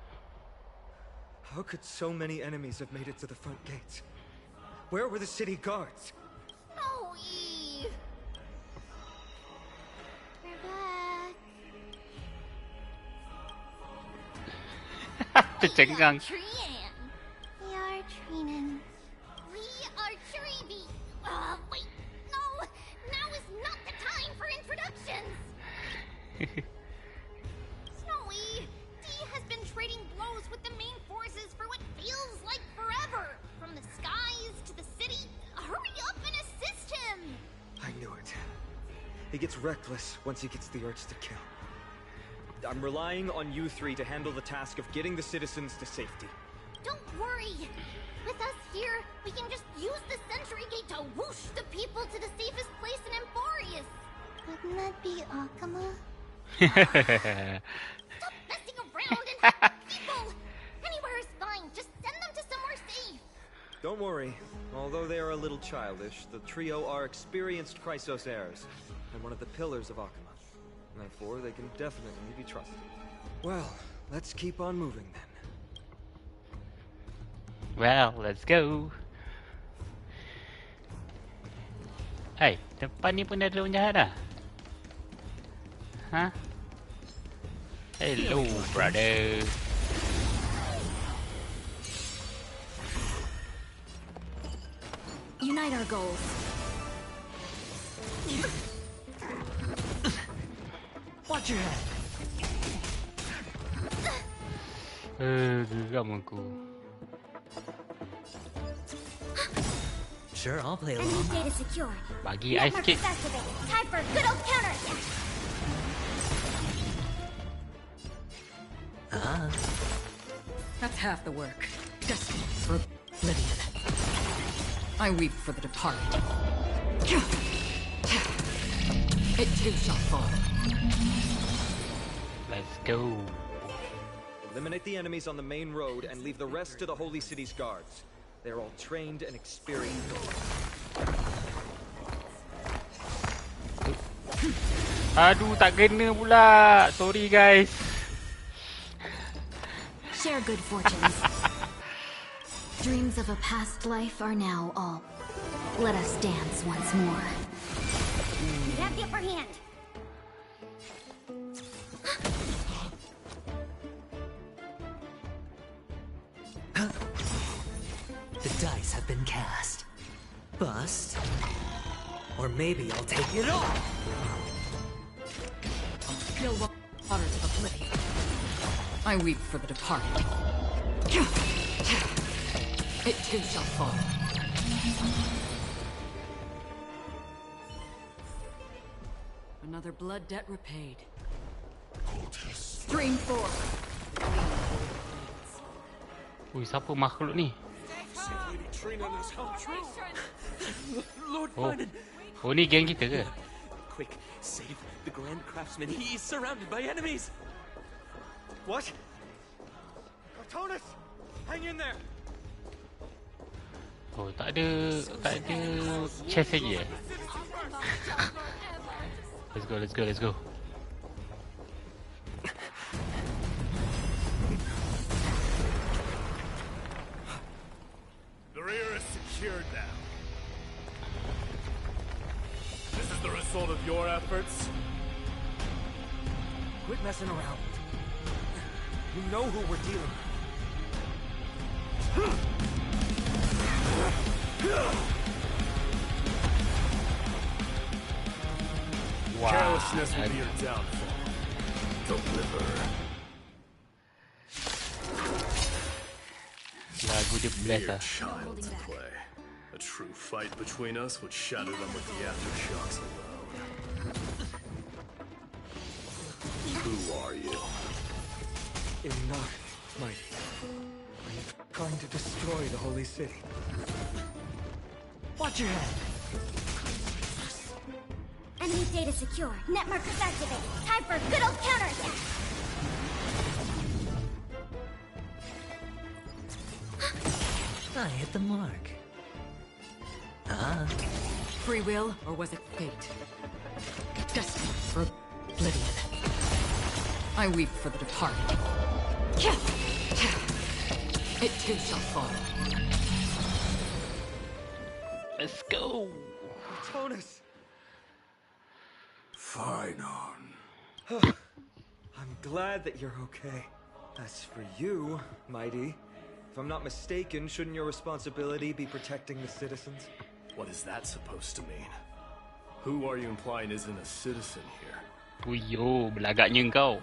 How could so many enemies have made it to the front gates? Where were the city guards? Snowy! We're back. Tercengang. We are Trinan. We are Treeby. Wait, no! Now is not the time for introductions! Snowy, D has been trading blows with the main forces for what feels like forever. From the skies to the city. Hurry up and assist him! I knew it. He gets reckless once he gets the urge to kill. I'm relying on you three to handle the task of getting the citizens to safety. Don't worry. With us here, we can just use the Sentry Gate to whoosh the people to the safest place in Emporius. Wouldn't that be Akuma? Stop messing around and help the people! Anywhere is fine. Just send them to somewhere safe. Don't worry. Although they are a little childish, the trio are experienced Chrysos heirs, and one of the pillars of Akuma. Therefore, they can definitely be trusted. Well, let's keep on moving then. Well, let's go. Hey, depan ni pun ada orang jahat dah. Huh? Hello, brother. Unite our goals. Watch your head. Geram aku. Sure, I'll play Enemy along. data secured. Bagi I Network sikit. is activated. Time for a good old counterattack. That's half the work. Destined for oblivion. I weep for the departed. It too shall fall. Let's go. Eliminate the enemies on the main road and leave the rest to the Holy City's guards. They're all trained and experienced. Aduh, tak kena pula. Sorry guys. Share good fortunes. Dreams of a past life are now all. Let us dance once more. You have the upper hand. The dice have been cast. Bust. Or maybe I'll take it all. Still waters of oblivion. I weep for the departed. It too shall fall. Another blood debt repaid. Stream 4. Ui, siapa makhluk ni? Lord Oh. Finan! Oh, ni geng kita ke? Quick, save the Grand Craftsman. He's surrounded by enemies. What? Artonis! Hang in there! Oh, tak ada chest lagi eh? Let's go. The rear is secured now. This is the result of your efforts? Quit messing around. You know who we're dealing with. Wow. Carelessness will be your downfall. Deliver. Lagu dia bless Mere lah. child's play. A true fight between us would shatter them with the aftershocks alone. Who are you? Enough, mighty. Are you trying to destroy the Holy City? Watch your head. Enemy data secure. Network is activated. Time for a good old counterattack. I hit the mark. Free will, or was it fate? Destined for oblivion. I weep for the departed. It too shall fall. Let's go. Artonis! Finan. I'm glad that you're okay. As for you, mighty, if I'm not mistaken, shouldn't your responsibility be protecting the citizens? What is that supposed to mean? Who are you implying isn't a citizen here? Uyo, belagaknya kau.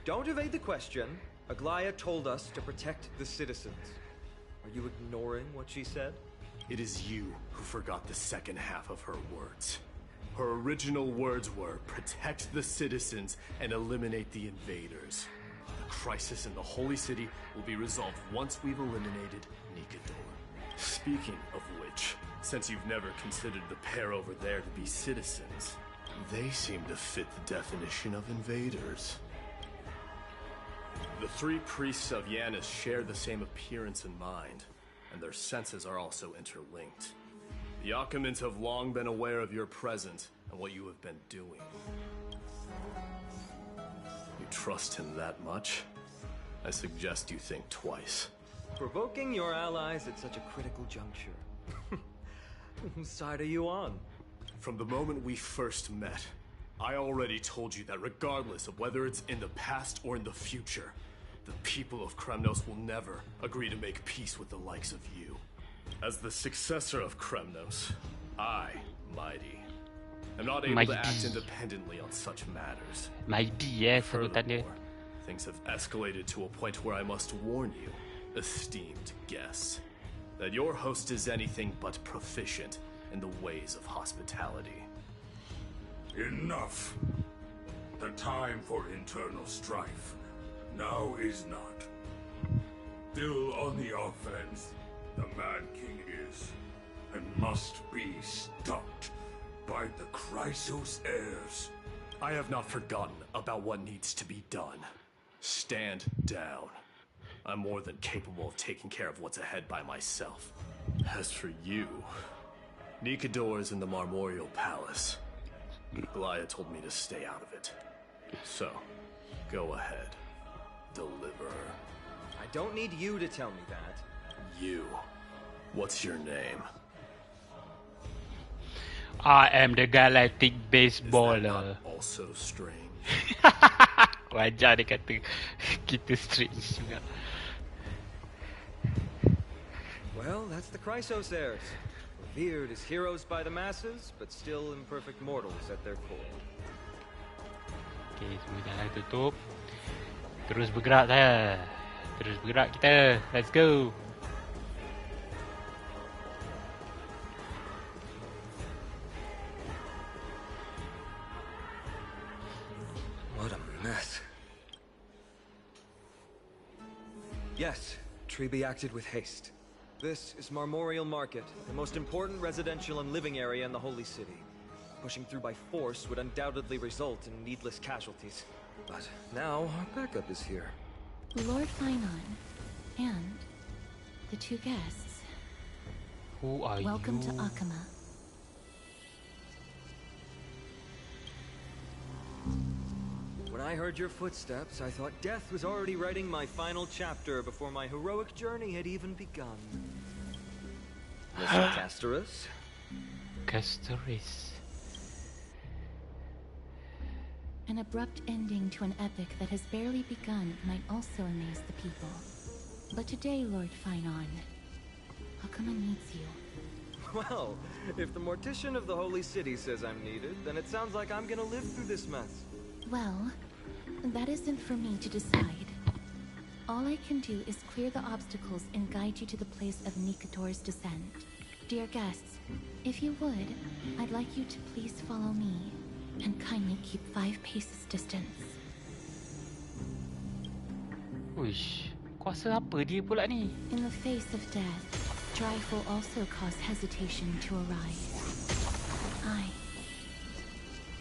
Don't evade the question. Aglaya told us to protect the citizens. Are you ignoring what she said? It is you who forgot the second half of her words. Her original words were, protect the citizens and eliminate the invaders. The crisis in the Holy City will be resolved once we've eliminated Nikador. Speaking of which, since you've never considered the pair over there to be citizens, they seem to fit the definition of invaders. The three priests of Yanis share the same appearance and mind, and their senses are also interlinked. The Akamans have long been aware of your presence and what you have been doing. You trust him that much? I suggest you think twice. Provoking your allies at such a critical juncture. Whose side are you on? From the moment we first met, I already told you that regardless of whether it's in the past or in the future, the people of Kremnos will never agree to make peace with the likes of you. As the successor of Kremnos, I, Mighty, I'm not able to act independently on such matters. Sebutan dia. Things have escalated to a point where I must warn you, esteemed guests, that your host is anything but proficient in the ways of hospitality. Enough. The time for internal strife now is not. Still on the offense, the Mad King is, and must be stopped by the Chrysos heirs. I have not forgotten about what needs to be done. Stand down. I'm more than capable of taking care of what's ahead by myself. As for you, Nikador is in the Marmorial Palace. Goliath told me to stay out of it. So, go ahead. Deliver. I don't need you to tell me that. You. What's your name? I am the galactic baseballer. Also strange. Wajar dia kata kita strange juga. Well, that's the Chrysos heirs. Revered as heroes by the masses, but still imperfect mortals at their core. Okay, semua jalan tutup. Terus bergerak saya. Terus bergerak kita. Let's go. What a mess. Yes, Treby acted with haste. This is Marmorial Market, the most important residential and living area in the Holy City. Pushing through by force would undoubtedly result in needless casualties. But now, our backup is here. Lord Finon, and the two guests. Who are Welcome you? to Akama. When I heard your footsteps, I thought death was already writing my final chapter before my heroic journey had even begun. Mr. Castorus? Castorus. An abrupt ending to an epic that has barely begun might also amaze the people. But today, Lord Finon, Akama needs you. Well, if the Mortician of the Holy City says I'm needed, then it sounds like I'm gonna live through this mess. Well, that isn't for me to decide. All I can do is clear the obstacles and guide you to the place of Nikador's descent. Dear guests, if you would, I'd like you to please follow me, and kindly keep 5 paces distance. Uish, kuasa apa dia pula ni? In the face of death, strife will also cause hesitation to arise. I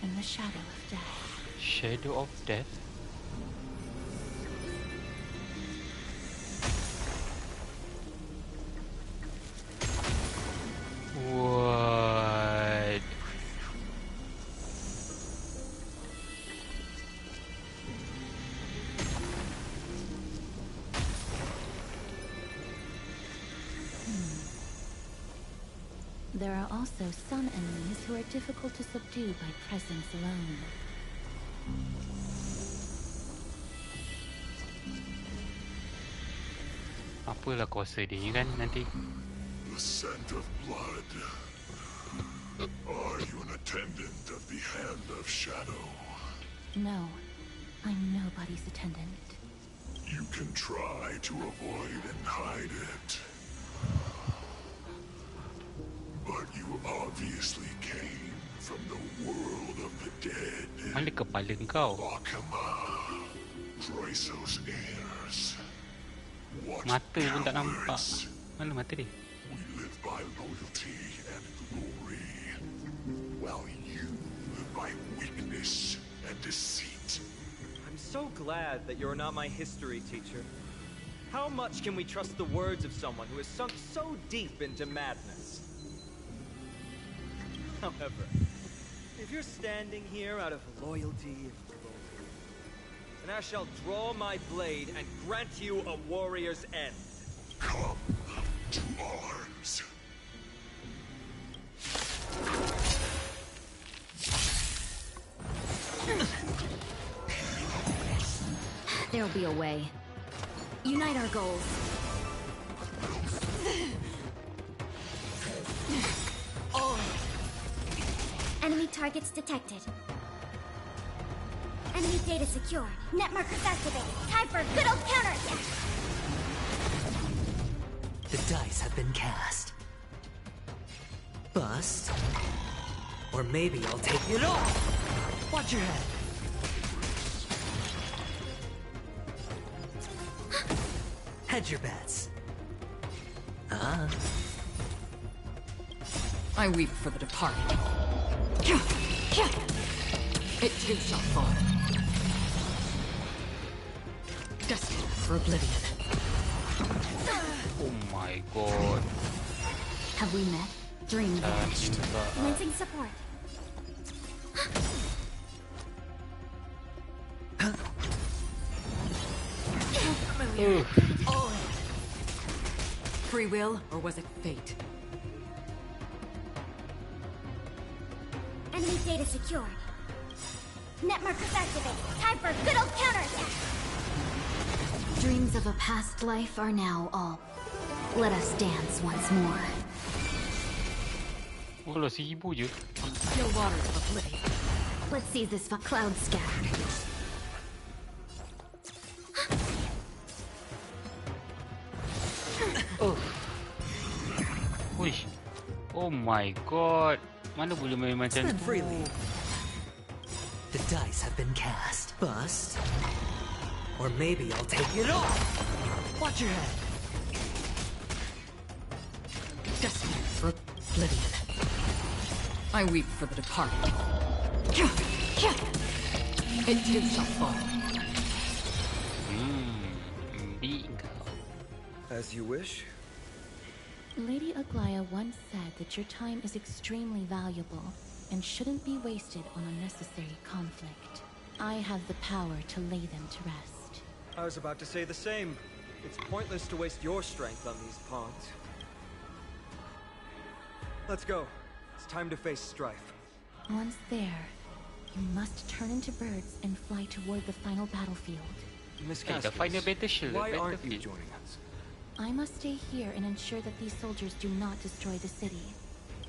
am the shadow of death. Shadow of death? What? There are also some enemies who are difficult to subdue by presence alone. Apalah kuasa dia kan nanti? The scent of blood. Are you an attendant of the Hand of Shadow? No, I'm nobody's attendant. You can try to avoid and hide it. But you obviously came from the world of the dead. Mana kepala kau? Akama, Chrysos heirs. What Mata pun tak nampak. cowards. Mana mata dia? We live by loyalty and glory, while you live by weakness and deceit. I'm so glad that you're not my history teacher. How much can we trust the words of someone who has sunk so deep into madness? However, if you're standing here out of loyalty and glory, then I shall draw my blade and grant you a warrior's end. Come to arms. There'll be a way. Unite our goals. Enemy targets detected. Enemy data secure. Net markers activated. Time for a good old counterattack. The dice have been cast. Bust. Or maybe I'll take it off. Watch your head. Hedge your bets. I weep for the departed. It too shall fall. Destined for oblivion. Oh my god. Have we met? Dream vanished. Commencing support. Free will, or was it fate? Enemy data secured. Net markers activated. Time for a good old counterattack. Dreams of a past life are now all. Let us dance once more. Oh lah, 1000 je. Still waters of oblivion. Let's see this for cloud scattered. Oh. Wish. Oh my god. Mana boleh main macam Spend tu? freely. The dice have been cast. Bust. Or maybe I'll take it off. Watch your head. Destined for oblivion. I weep for the departed. It too shall fall. Bingo. As you wish. Lady Aglaya once said that your time is extremely valuable and shouldn't be wasted on unnecessary conflict. I have the power to lay them to rest. I was about to say the same. It's pointless to waste your strength on these pawns. Let's go. It's time to face strife. Once there, you must turn into birds and fly toward the final battlefield. Miss Hey, the Cassius, final battlefield. why aren't you joining us? I must stay here and ensure that these soldiers do not destroy the city.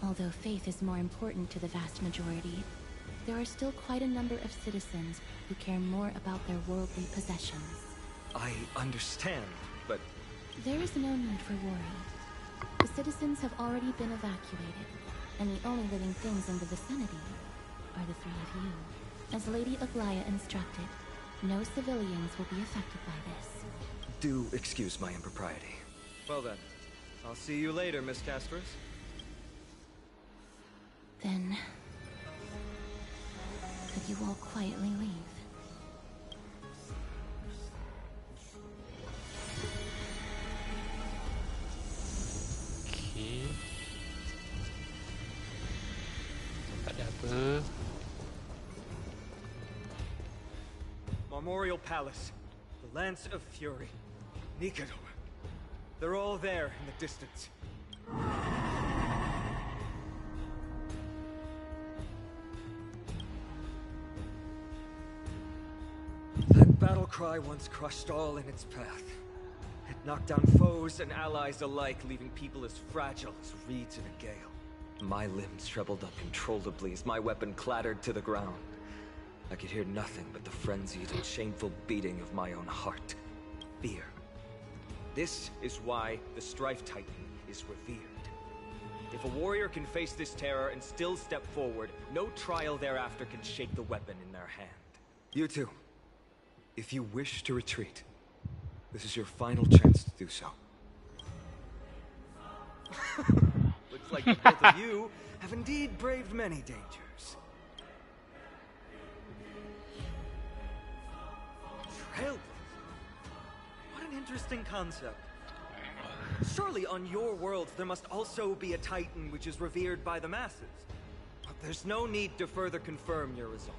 Although faith is more important to the vast majority, there are still quite a number of citizens who care more about their worldly possessions. I understand, but... There is no need for worry. The citizens have already been evacuated, and the only living things in the vicinity are the three of you. As Lady Aglaya instructed, no civilians will be affected by this. Do excuse my impropriety. Well then, I'll see you later, Miss Castros. Then... could you all quietly leave? Okay. Tak ada apa. Memorial Palace, the Lance of Fury, Nikador. They're all there in the distance. That battle cry once crushed all in its path. It knocked down foes and allies alike, leaving people as fragile as reeds in a gale. My limbs trembled uncontrollably as my weapon clattered to the ground. I could hear nothing but the frenzied and shameful beating of my own heart. Fear. This is why the Strife Titan is revered. If a warrior can face this terror and still step forward, no trial thereafter can shake the weapon in their hand. You two, if you wish to retreat, this is your final chance to do so. Looks like the both of you have indeed braved many dangers. Trailblazer? What an interesting concept. Surely on your world there must also be a Titan which is revered by the masses. But there's no need to further confirm your resolve.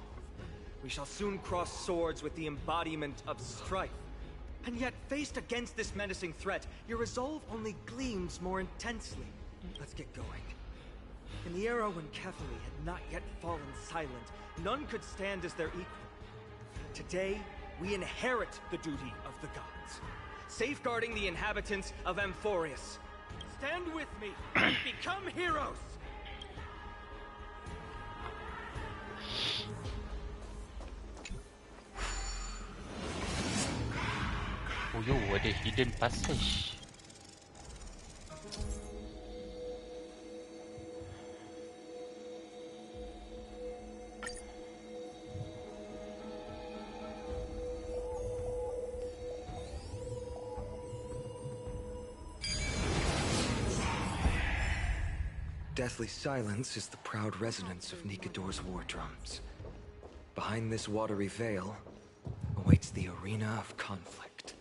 We shall soon cross swords with the embodiment of strife. And yet, faced against this menacing threat, your resolve only gleams more intensely. Let's get going. In the era when Kefali had not yet fallen silent, none could stand as their equal. Today, we inherit the duty of the gods, safeguarding the inhabitants of Amphorius. Stand with me and become heroes! Oh yo, ada hidden passage. Deathly silence is the proud resonance of Nikador's war drums. Behind this watery veil awaits the arena of conflict.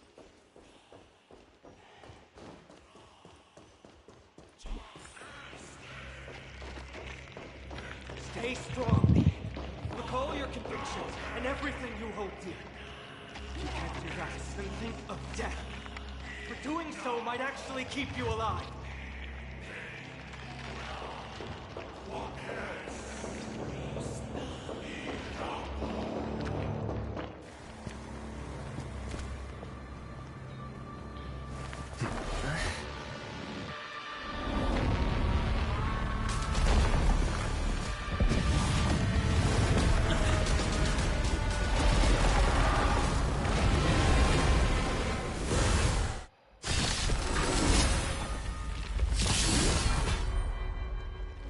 Stay strong. Recall your convictions and everything you hold dear. You can't do that and think of death. For doing so might actually keep you alive.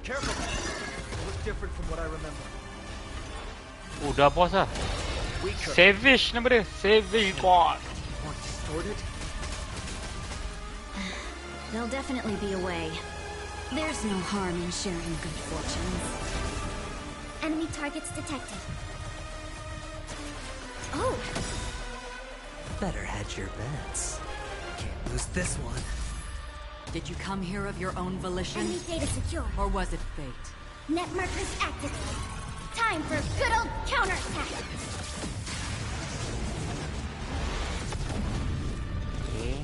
Careful! It looks different from what I remember. Oh, dah boss lah. Savage nama dia. Savage God. More distorted? There'll definitely be a way. There's no harm in sharing good fortunes. Enemy targets detected. Oh! Better hedge your bets. Can't lose this one. Did you come here of your own volition? Enemy data secure. Or was it fate? Net markers activated. Time for good old counterattack. Okay.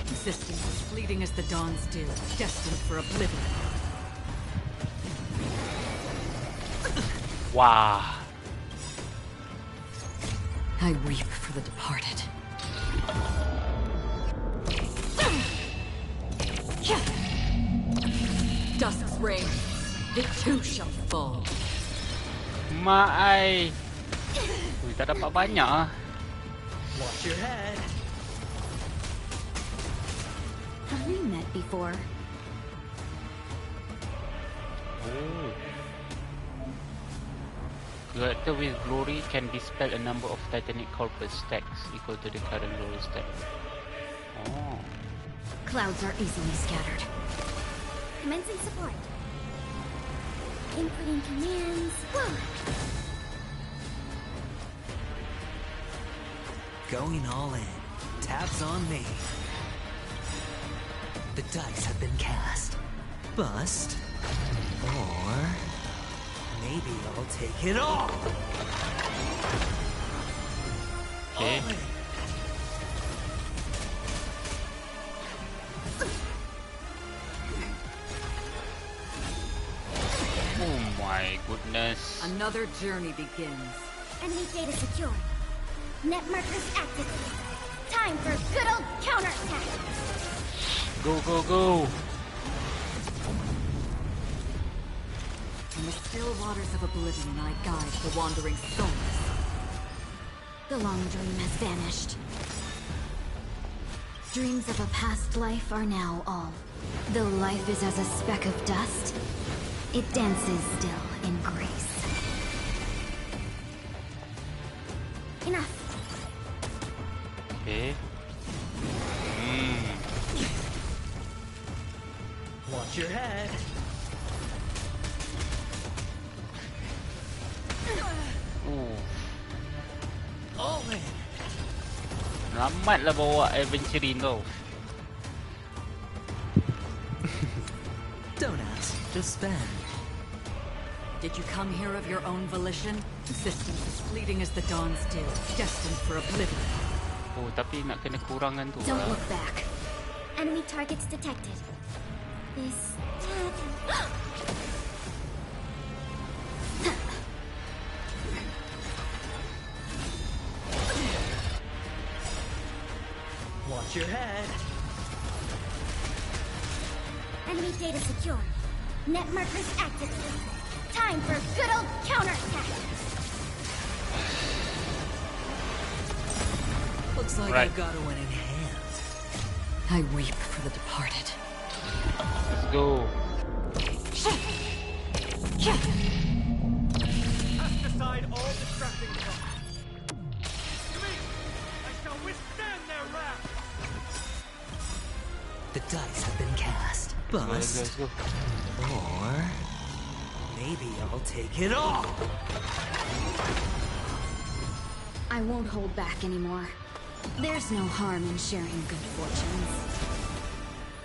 Existence as fleeting as the dawn's dew, destined for oblivion. Wow. I weep for the departed. Dusk's reign, it too shall fall. Mak ai. Ui, tak dapat banyak ah. Watch your head. Have we met before? Oh. Character with glory can dispel a number of titanic corpus stacks equal to the current glory stack. Oh. Clouds are easily scattered. Commencing support. Inputting commands. Whoa. Going all in. Tabs on me. The dice have been cast. Bust. Or maybe I'll take it all. Okay. Oh my goodness. Another journey begins. Enemy data secure. Net markers activated. Time for good old counterattack. Go, go, go. In the still waters of oblivion, I guide the wandering souls. The long dream has vanished. Dreams of a past life are now all. Though life is as a speck of dust, it dances still in grace. Enough. Okay. Watch your head. All in. Ramatlah bawa adventuring kau. Don't ask, just spend. Did you come here of your own volition? Existence as fleeting as the dawn's dew, destined for oblivion. Oh, tapi nak kena kurangan tu Don't lah. look back. Enemy targets detected. This... Watch your head. Enemy data secure. Net markers activated. Time for good old counterattack. Looks like Right. I've got a winning hand. I weep for the departed. Let's go. Cast aside all distracting thoughts. To me, I shall withstand their wrath. The dice have been cast. Let's Bust. go. Or maybe I'll take it all. I won't hold back anymore. There's no harm in sharing good fortunes.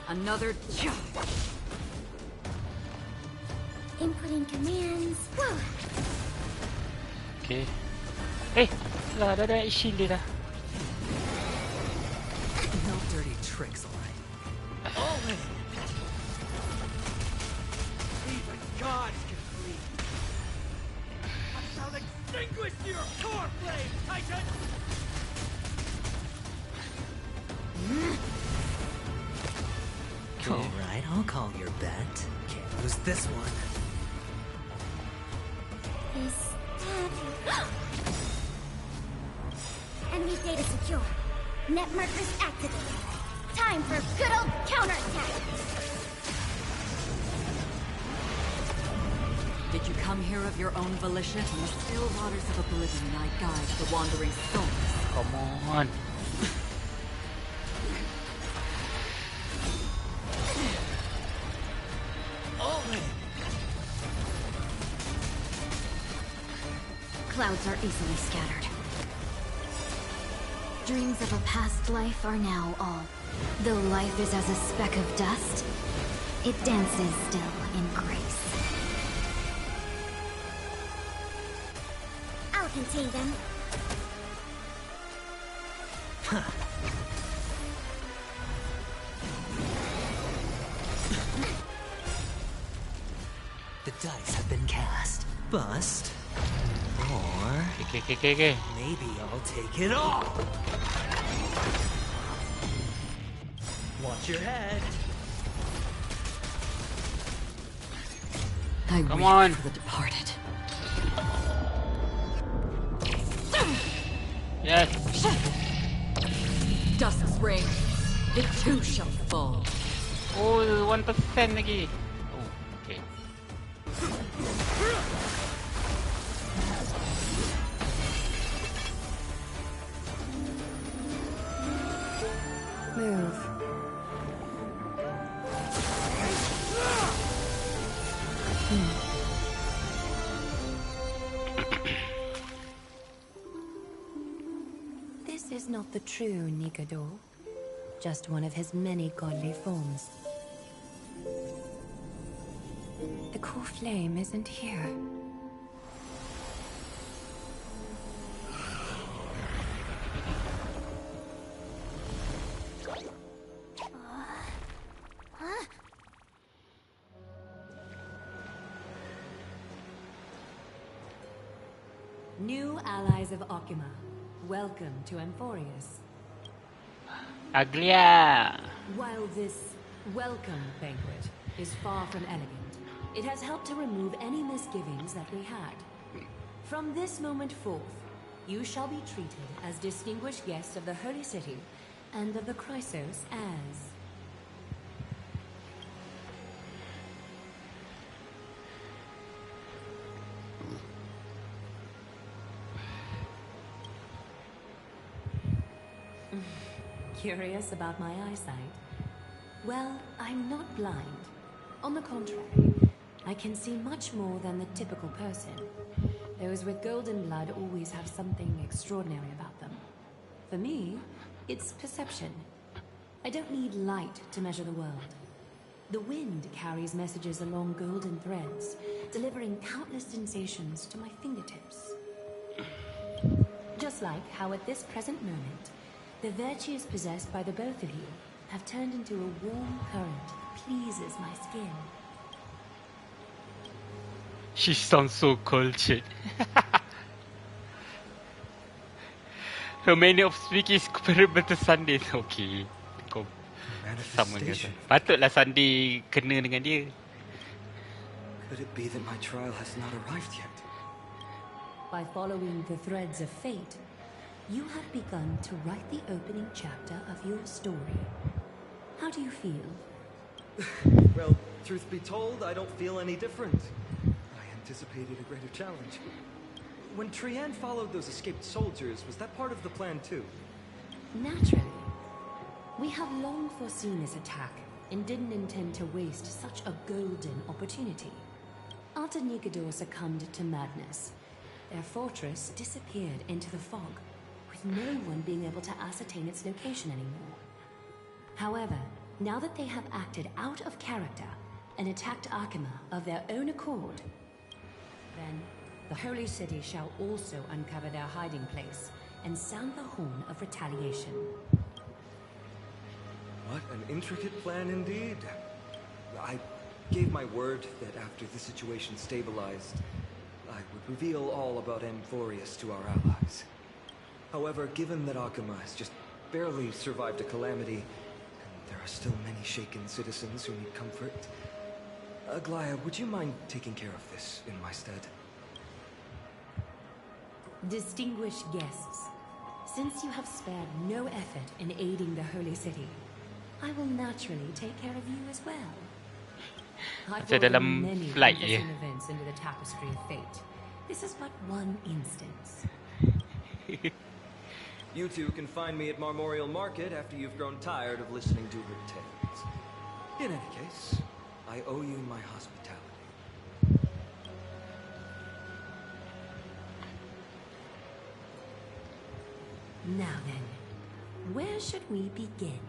Another charge. Inputting commands. Whoa. Okay. Lah, dah ada shield dia dah. No dirty tricks, alright. All in. Even gods can bleed. I shall extinguish your core flame, Titan! Okay. Alright, I'll call your bet. Can't lose this one. Is that... Enemy data secure. Net markers activated. Time for good old counterattack. Did you come here of your own volition? In the still waters of oblivion, I guide the wandering souls. Come on. All in. Clouds are easily scattered. Dreams of a past life are now all. Though life is as a speck of dust, it dances still in grace. I'll contain them. The dice have been cast. Bust. Or Okay. maybe I'll take it all. Watch your head. I Come weep on. for the departed. Yes. Dust's reign. It too shall fall. Oh, 1% lagi. Oh, okay. Move. This is not the true Nikador, just one of his many godly forms. The core flame isn't here. New allies of Okima, welcome to Amphorius. Aglia. While this welcome banquet is far from elegant, it has helped to remove any misgivings that we had. From this moment forth, you shall be treated as distinguished guests of the Holy City and of the Chrysos as... Curious about my eyesight? Well, I'm not blind. On the contrary, I can see much more than the typical person. Those with golden blood always have something extraordinary about them. For me, it's perception. I don't need light to measure the world. The wind carries messages along golden threads, delivering countless sensations to my fingertips. Just like how at this present moment, the virtues possessed by the both of you have turned into a warm current that pleases my skin. She sounds so cultured. Her manner of speaking is comparable to Sunday. Okay. Kau sama dengan Manifestation. Patutlah Sunday kena dengan dia. Could it be that my trial has not arrived yet? By following the threads of fate, You have begun to write the opening chapter of your story. How do you feel? Well, truth be told, I don't feel any different. I anticipated a greater challenge. When Trian followed those escaped soldiers, was that part of the plan too? Naturally. We have long foreseen this attack and didn't intend to waste such a golden opportunity. After Nikador succumbed to madness, their fortress disappeared into the fog, with no one being able to ascertain its location anymore. However, now that they have acted out of character and attacked Arkema of their own accord, then the Holy City shall also uncover their hiding place and sound the horn of retaliation. What an intricate plan indeed. I gave my word that after the situation stabilized, I would reveal all about Amphorius to our allies. However, given that Akama has just barely survived a calamity, and there are still many shaken citizens who need comfort, Aglaya, would you mind taking care of this in my stead? Distinguished guests, since you have spared no effort in aiding the Holy City, I will naturally take care of you as well. I've Macam woven dalam many flight je. unforeseen events into the tapestry of fate. This is but one instance. You two can find me at Marmorial Market after you've grown tired of listening to her tales. In any case, I owe you my hospitality. Now then, where should we begin?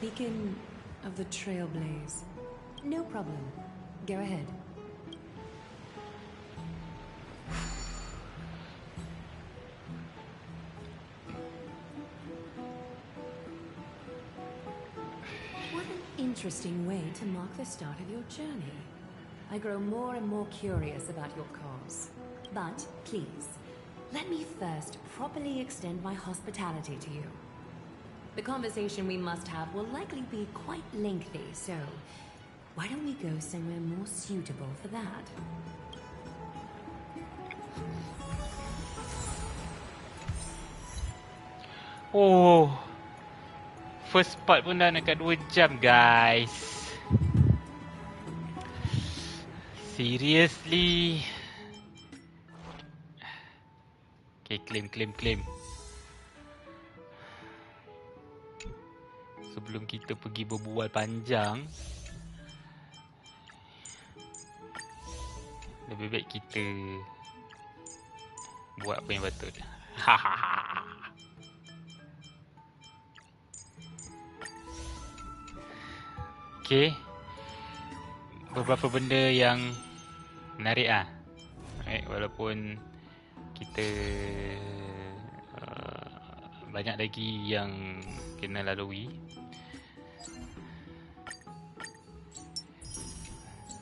Beacon of the Trailblaze. No problem. Go ahead. What an interesting way to mark the start of your journey. I grow more and more curious about your cause. But please, let me first properly extend my hospitality to you. The conversation we must have will likely be quite lengthy, so why don't we go somewhere more suitable for that? Oh, first part pun dah nak kat 2 jam guys. Seriously. Okay, claim. Sebelum kita pergi berbual panjang, lebih baik kita buat apa yang betul. Okay, beberapa benda yang menarik ah. Walaupun kita banyak lagi yang kena lalui.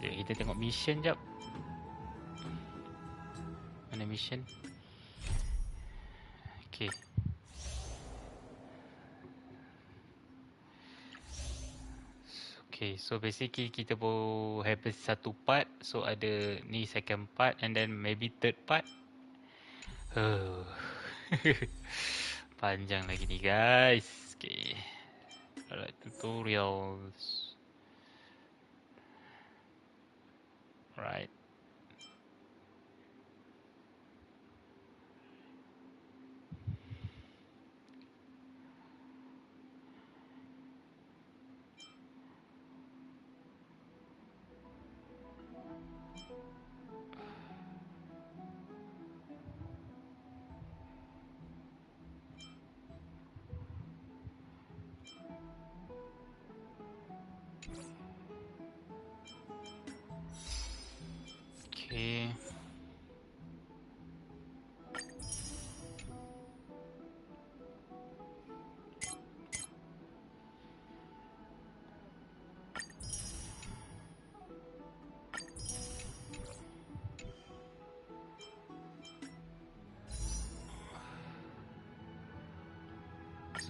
Kita tengok mission jap. Mana mission? Okay. Okay, so basically kita baru habis satu part. So ada ni second part and then maybe third part. Panjang lagi ni guys. Okay. Alright, tutorials. Right.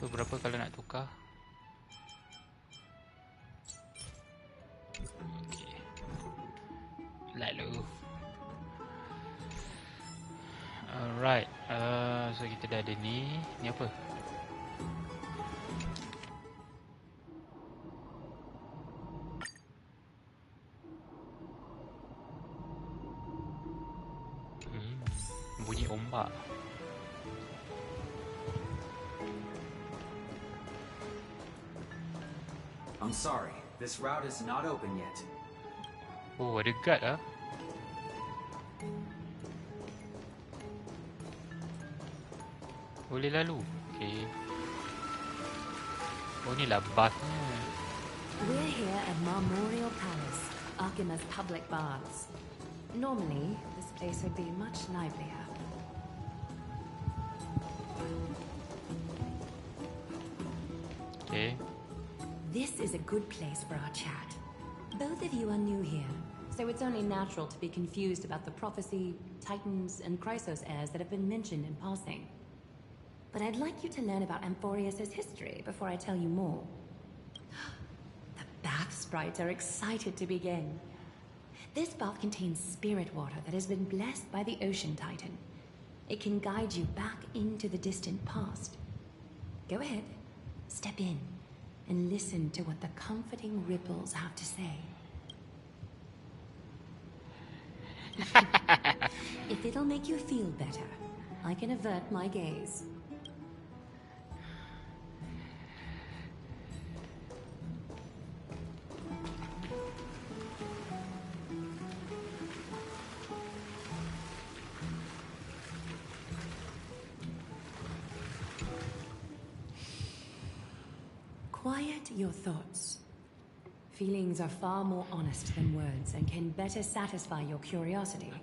So berapa kalau nak tukar? Okay. Lalu. Alright. So kita dah ada ni. Ni apa? Bunyi ombak. I'm sorry, this route is not open yet. Oh, ada guard ah. Boleh lalu. Okay. Oh, ni lah busnya. We're here at Memorial Palace, Arkima's public baths. Normally, this place would be much livelier. Okay. This is a good place for our chat. Both of you are new here, so it's only natural to be confused about the prophecy, titans, and Chrysos heirs that have been mentioned in passing. But I'd like you to learn about Amphorius' history before I tell you more. The bath sprites are excited to begin. This bath contains spirit water that has been blessed by the ocean titan. It can guide you back into the distant past. Go ahead, step in, and listen to what the comforting ripples have to say. If it'll make you feel better, I can avert my gaze. Quiet your thoughts. Feelings are far more honest than words and can better satisfy your curiosity.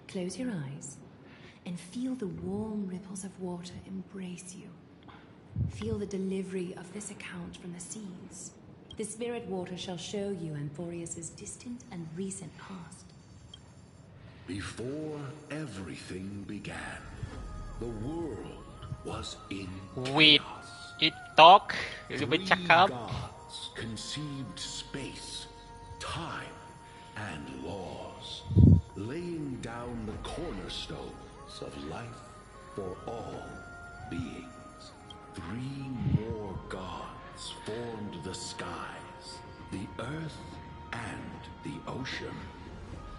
Close your eyes and feel the warm ripples of water embrace you. Feel the delivery of this account from the seas. The spirit water shall show you Amphorius' distant and recent past. Before everything began, the world was in Wait, chaos. it talk? Dia Three bercakap? gods conceived space, time, and laws, laying down the cornerstones of life for all beings. Three more gods formed the skies, the earth, and the ocean,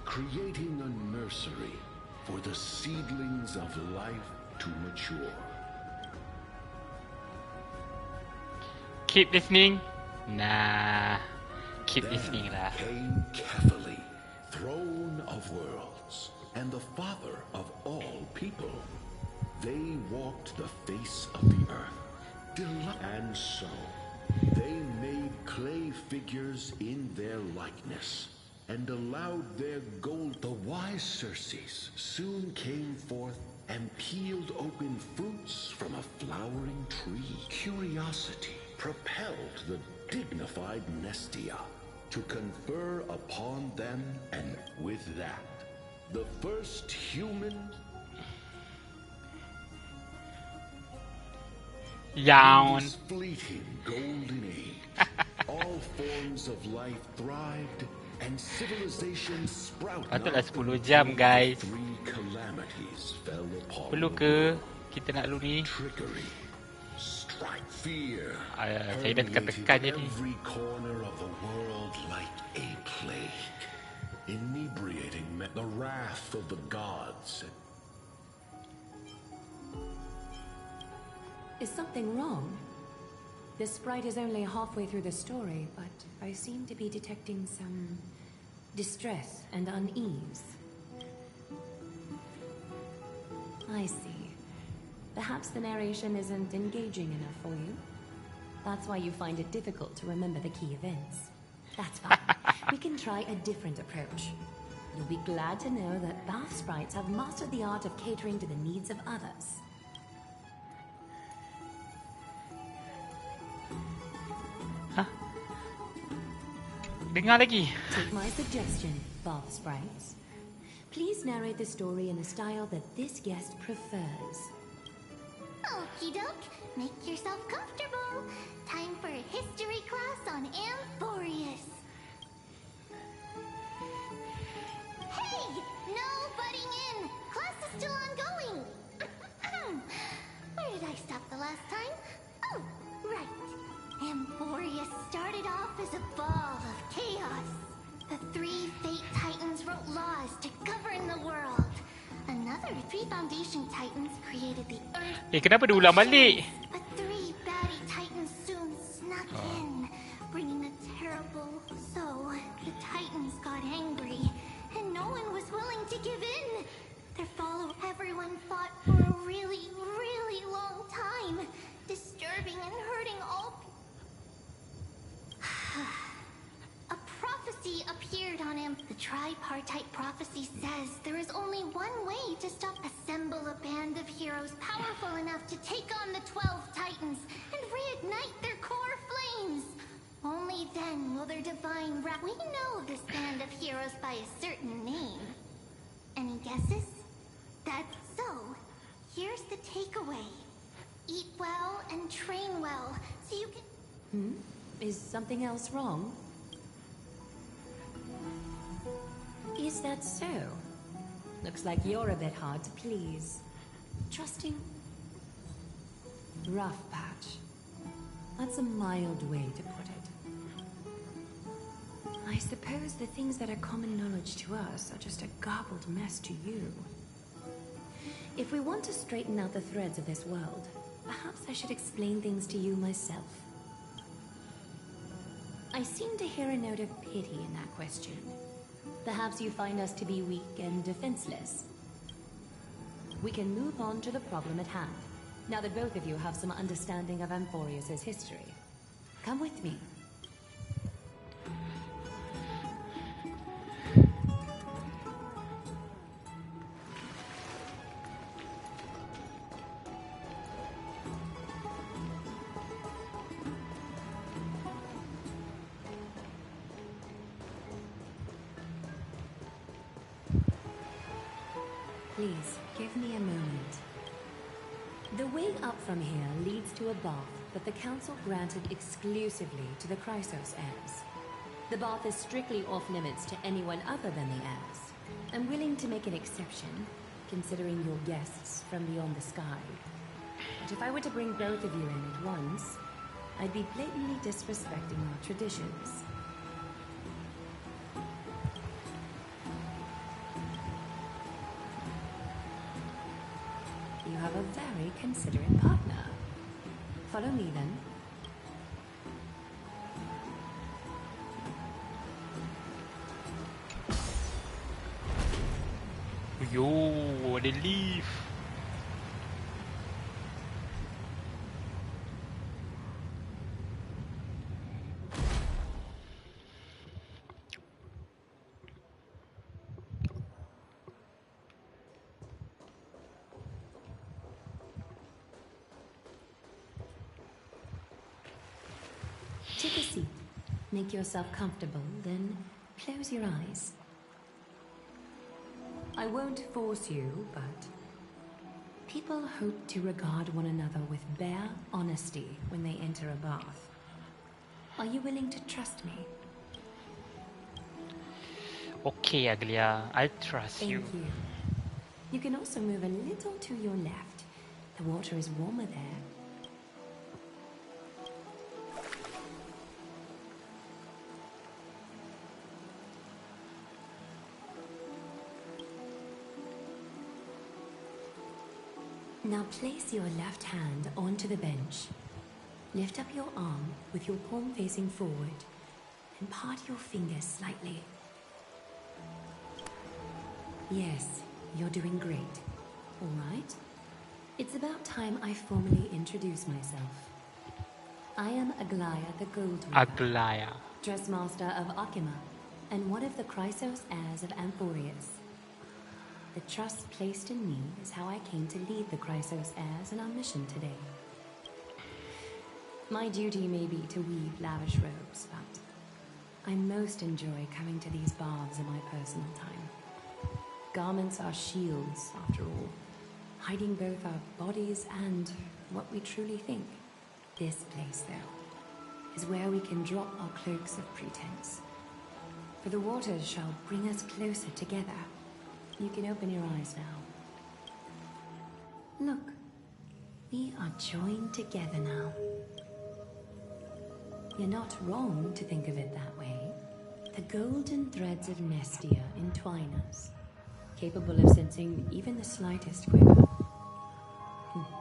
creating a nursery for the seedlings of life to mature. Keep listening? Nah. Keep listening lah. Came Kephali, throne of worlds, and the father of all people. They walked the face of the earth, and so they made clay figures in their likeness, and allowed their gold. The wise Circes soon came forth and peeled open fruits from a flowering tree. Curiosity propelled the dignified Nestia to confer upon them, and with that, the first human Yawn. in this fleeting golden age. All forms of life thrived, and civilization sprouted. Patutlah 10 jam guys. Three calamities fell upon Perlu the ke world. kita nak dulu ni? Trickery, strife, fear, Saya dah tekan-tekan je ni. every corner of the world like a plague, inebriating the wrath of the gods. Is something wrong? The sprite is only halfway through the story, but I seem to be detecting some distress and unease. I see. Perhaps the narration isn't engaging enough for you. That's why you find it difficult to remember the key events. That's fine. We can try a different approach. You'll be glad to know that bath sprites have mastered the art of catering to the needs of others. Dengar lagi. Take my suggestion, bath sprites. Please narrate the story in a style that this guest prefers. Okie doke. Make yourself comfortable. Time for a history class on Amphorius. Hey! No butting in! Class is still ongoing! Where did I stop the last time? Oh, right. Amphorius started off as a ball of chaos. The 3 Fate Titans wrote laws to govern the world. Another 3 Foundation Titans created the Earth. Kenapa dia ulang balik? But 3 baddie Titans soon snuck in, bringing a terrible... So, the Titans got angry, and no one was willing to give in. Their everyone fought for a really, really long time, disturbing and hurting all... A prophecy appeared on him. The tripartite prophecy says there is only one way to stop. Assemble a band of heroes powerful enough to take on the 12 Titans and reignite their core flames. Only then will their divine wrath... We know this band of heroes by a certain name. Any guesses? That's so. Here's the takeaway. Eat well and train well, so you can... Is something else wrong? Is that so? Looks like you're a bit hard to please. Trusting? Rough patch. That's a mild way to put it. I suppose the things that are common knowledge to us are just a garbled mess to you. If we want to straighten out the threads of this world, perhaps I should explain things to you myself. I seem to hear a note of pity in that question. Perhaps you find us to be weak and defenseless. We can move on to the problem at hand, now that both of you have some understanding of Amphorius' history. Come with me. Please, give me a moment. The way up from here leads to a bath that the Council granted exclusively to the Chrysos heirs. The bath is strictly off-limits to anyone other than the heirs. I'm willing to make an exception, considering your guests from beyond the sky. But if I were to bring both of you in at once, I'd be blatantly disrespecting our traditions. You have a very considerate partner. Follow me, then. Yo, ada leaf. Take a seat. Make yourself comfortable, then close your eyes. I won't force you, but people hope to regard one another with bare honesty when they enter a bath. Are you willing to trust me? Okay, Aglia, I trust you. Thank you. You can also move a little to your left. The water is warmer there. Now place your left hand onto the bench. Lift up your arm with your palm facing forward and part your fingers slightly. Yes, you're doing great. All right. It's about time I formally introduce myself. I am Aglaya the Gold Weaver, Aglia. Dressmaster of Akima, and one of the Chrysos heirs of Amphorius. The trust placed in me is how I came to lead the Chrysos heirs in our mission today. My duty may be to weave lavish robes, but I most enjoy coming to these baths in my personal time. Garments are shields, after all, hiding both our bodies and what we truly think. This place, though, is where we can drop our cloaks of pretense. For the waters shall bring us closer together. You can open your eyes now. Look, we are joined together now. You're not wrong to think of it that way. The golden threads of Nestia entwine us, capable of sensing even the slightest quiver.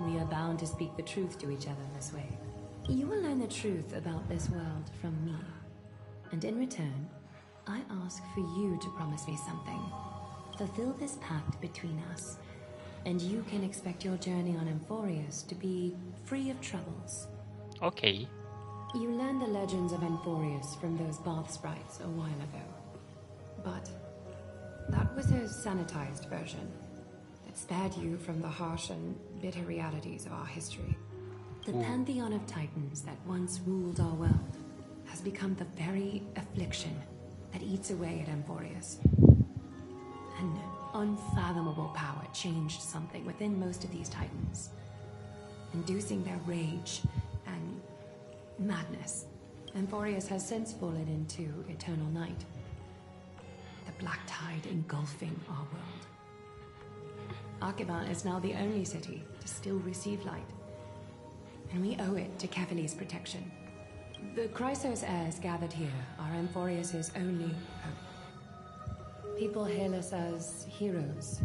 We are bound to speak the truth to each other this way. You will learn the truth about this world from me. And in return, I ask for you to promise me something. Fulfill this pact between us, and you can expect your journey on Amphorius to be free of troubles. Okay. You learned the legends of Amphorius from those bath sprites a while ago. But that was a sanitized version that spared you from the harsh and bitter realities of our history. The pantheon of titans that once ruled our world has become the very affliction that eats away at Amphorius. An unfathomable power changed something within most of these titans, inducing their rage and madness. Amphorius has since fallen into eternal night, the black tide engulfing our world. Archiban is now the only city to still receive light, and we owe it to Kevali's protection. The Chrysos heirs gathered here are Amphorius' only hope. People hail us as heroes,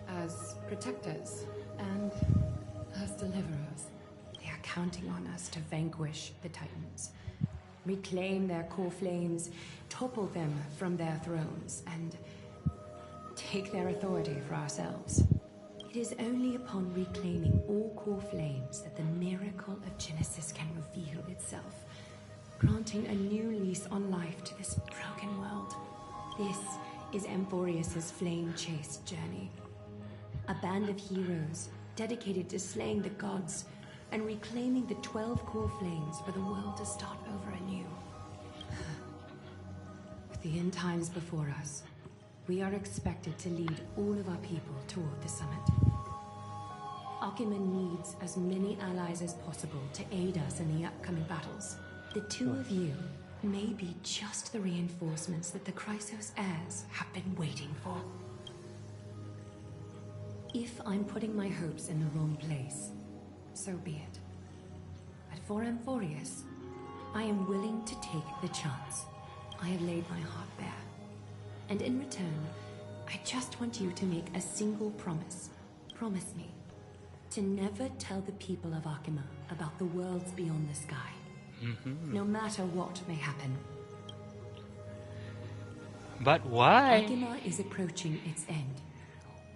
as protectors, and as deliverers. They are counting on us to vanquish the Titans, reclaim their core flames, topple them from their thrones, and take their authority for ourselves. It is only upon reclaiming all core flames that the miracle of Genesis can reveal itself, granting a new lease on life to this broken world. This is Amphorius' flame-chased journey. A band of heroes dedicated to slaying the gods and reclaiming the 12 core flames for the world to start over anew. With the end times before us, we are expected to lead all of our people toward the summit. Achiman needs as many allies as possible to aid us in the upcoming battles. The two of you may be just the reinforcements that the Chrysos heirs have been waiting for. If I'm putting my hopes in the wrong place, so be it. But for Amphorius, I am willing to take the chance. I have laid my heart bare. And in return, I just want you to make a single promise. Promise me to never tell the people of Arkhima about the worlds beyond the sky. No matter what may happen. But why? Arkhima is approaching its end.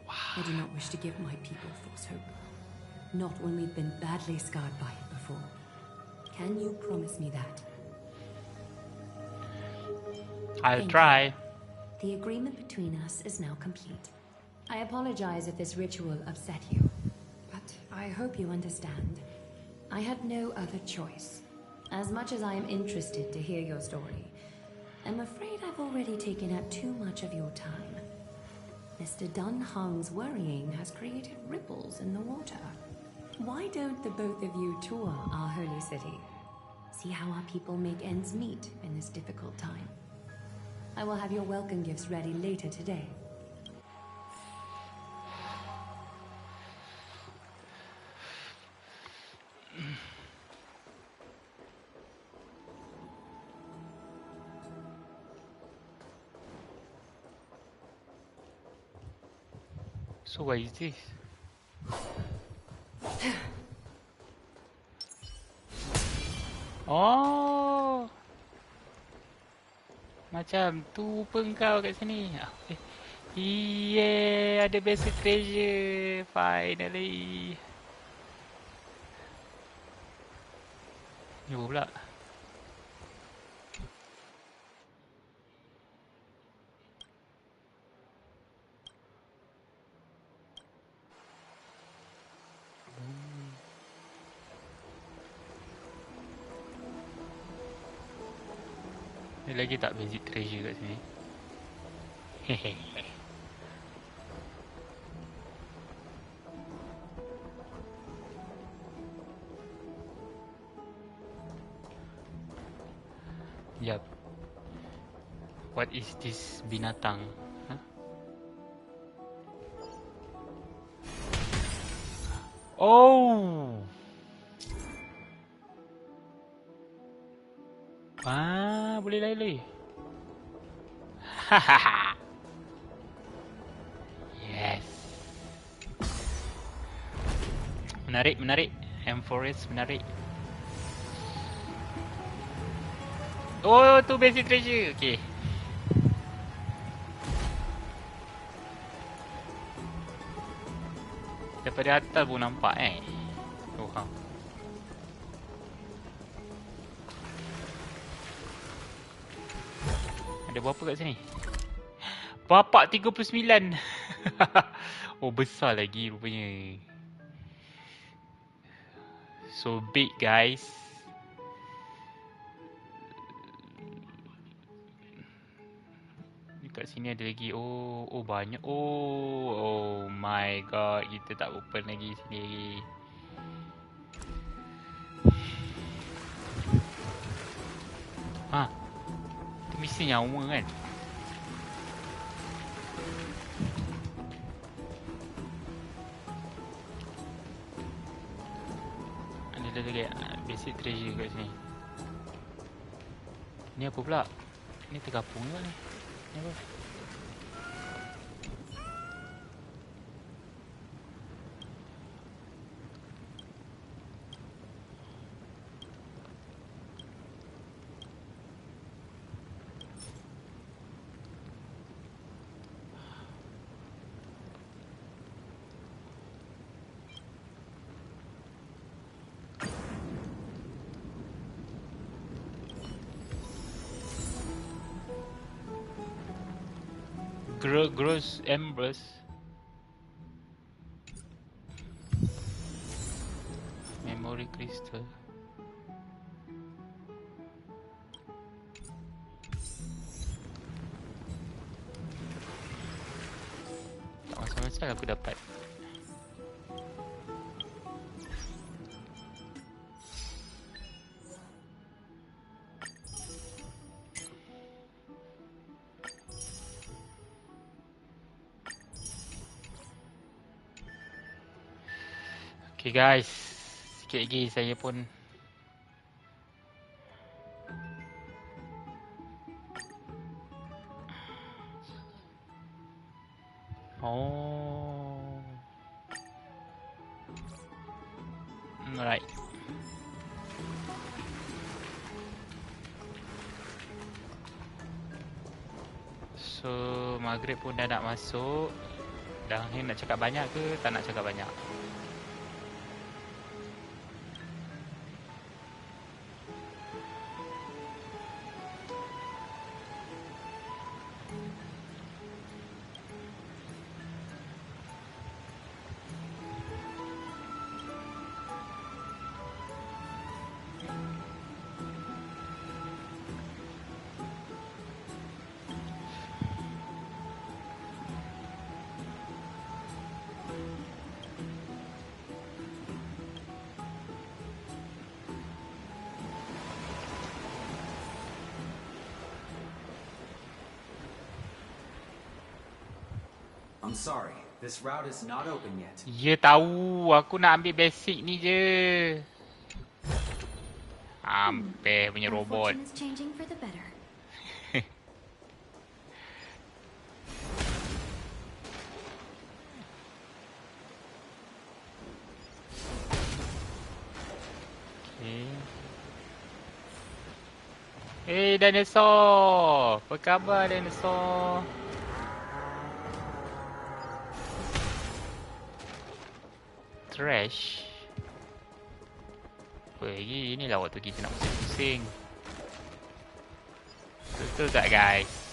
I do not wish to give my people false hope. Not when we've been badly scarred by it before. Can you promise me that? I'll try. The agreement between us is now complete. I apologize if this ritual upset you, but I hope you understand. I had no other choice. As much as I am interested to hear your story, I'm afraid I've already taken up too much of your time. Mr. Dunhung's worrying has created ripples in the water. Why don't the both of you tour our holy city? See how our people make ends meet in this difficult time. I will have your welcome gifts ready later today. So what is this? Oh, macam tu pun kau kat sini. Yeah, ada basic treasure finally. Ni pula. Ada lagi tak basic treasure kat sini? Hehehe. Yup. What is this binatang? Huh? Oh! Ah, boleh lari. Hahaha. Yes. Menarik, menarik. M4S menarik. Oh, tu basic treasure. Okay. Daripada atas pun nampak Oh, ha. Ada berapa kat sini? Bapak 39. Oh, besar lagi rupanya. So big, guys. Dekat sini ada lagi. Oh banyak. Oh my god, kita tak open lagi sini lagi. Ha. Tu mesti nyawa kan? Ada lagi basic treasure kat sini. Ni apa pula? Ni tergapung ke ni? Ni apa? Gross embers. Memory crystal. Tak masalah aku dapat. Okay guys, sikit lagi saya pun alright. So maghrib pun dah nak masuk. Dah ni nak cakap banyak ke tak nak cakap banyak? I'm sorry, this route is not open yet. Ya tahu, aku nak ambil basic ni je. Hampir punya robot. Fortune is changing for the better. Okay. Hey dinosaur, apa khabar dinosaur? Trash. Apa lagi? Inilah waktu kita nak pusing-pusing. Betul tak guys?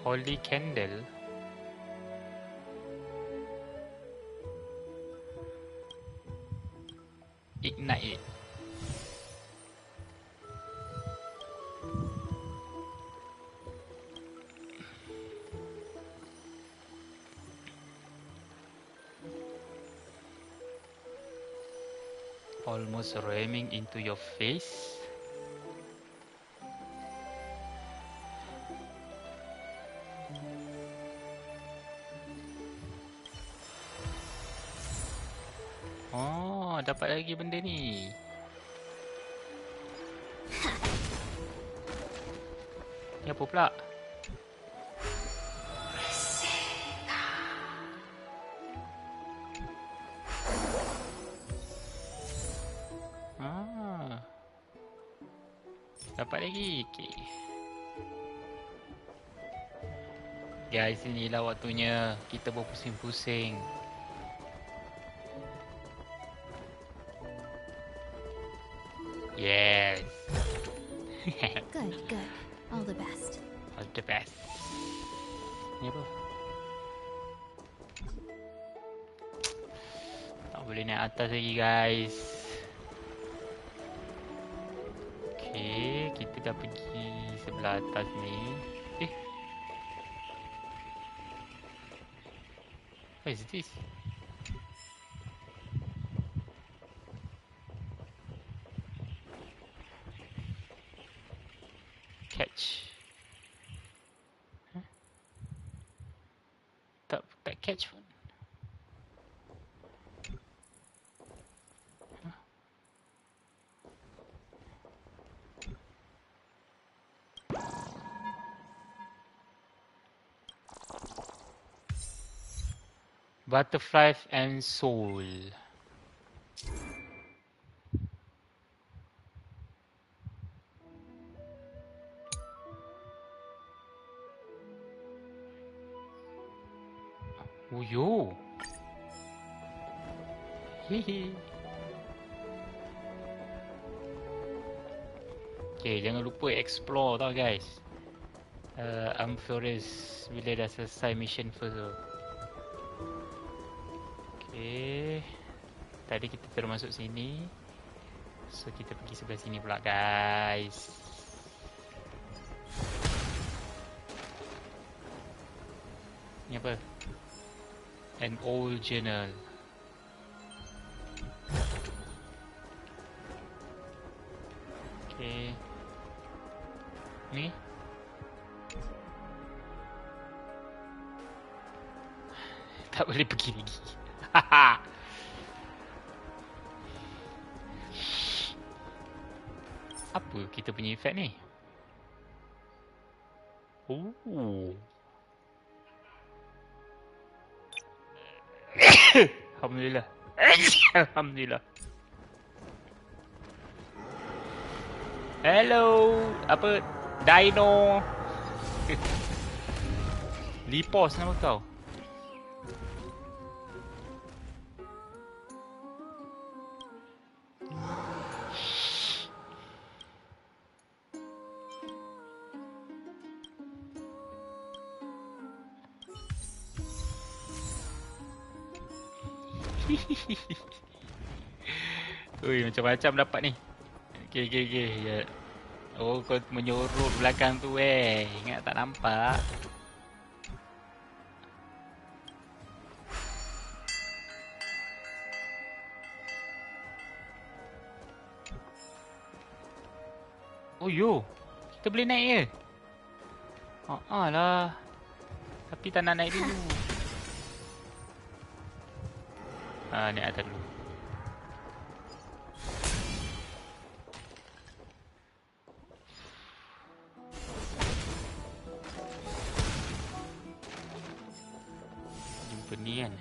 Holy candle. Ignite it. Almost ramming into your face. Oh, dapat lagi benda ni. Ni apa pula? Ah. Dapat lagi. Okay. Guys, inilah waktunya kita berpusing-pusing. Yes. Good, good. All the best. All the best. Ni apa? Tak boleh naik atas lagi, guys. Okay, kita dah pergi sebelah atas ni. What is this? Catch. Huh? Tak catch pun. Huh? Butterfly and soul. Oh yo. Hihi. Okay, jangan lupa explore tau guys. Amphoris bila dah selesai mission first tu. Okay. Tadi kita terus masuk sini. So kita pergi sebelah sini pula guys. Ni apa? An old journal. Okay. Ni? Tak boleh pergi lagi. Apa kita punya efek ni? Oh. Alhamdulillah. Alhamdulillah. Hello. Apa? Dino. Lipos nama kau. Ui, macam-macam dapat ni. Okay. Ya. Oh, kau menyorot belakang tu Ingat tak nampak? Oh yo, kita boleh naik ke? Lah. Tapi tak nak naik dulu. Naik atas dulu. Jumpa ni kan.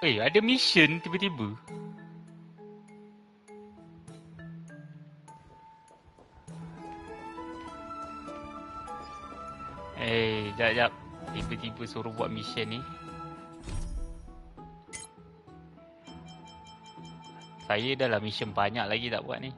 ada mission tiba-tiba. Jap. Tiba-tiba suruh buat mission ni. Saya dah lah mission banyak lagi tak buat ni.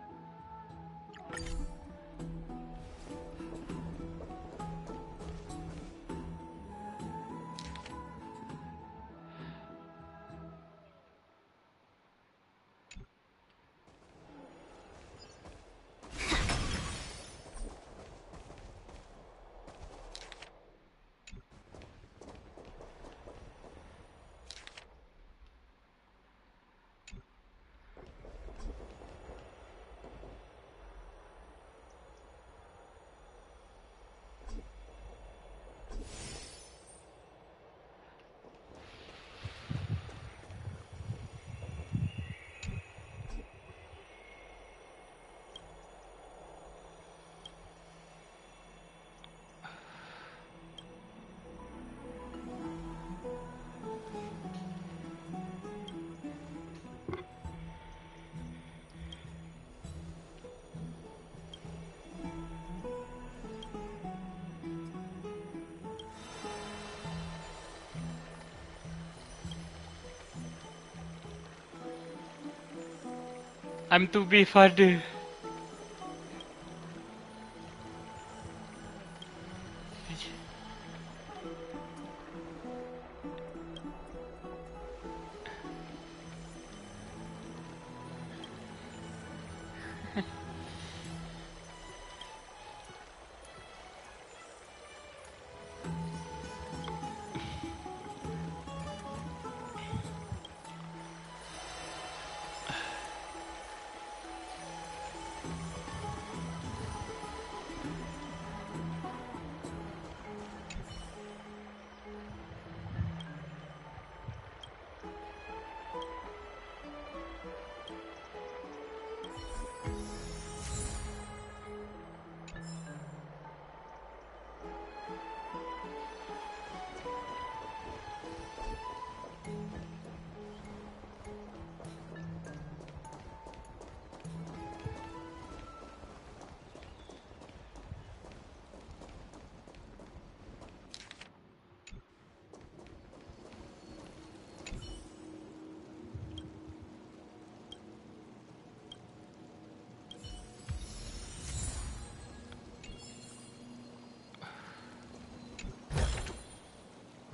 I'm to be father.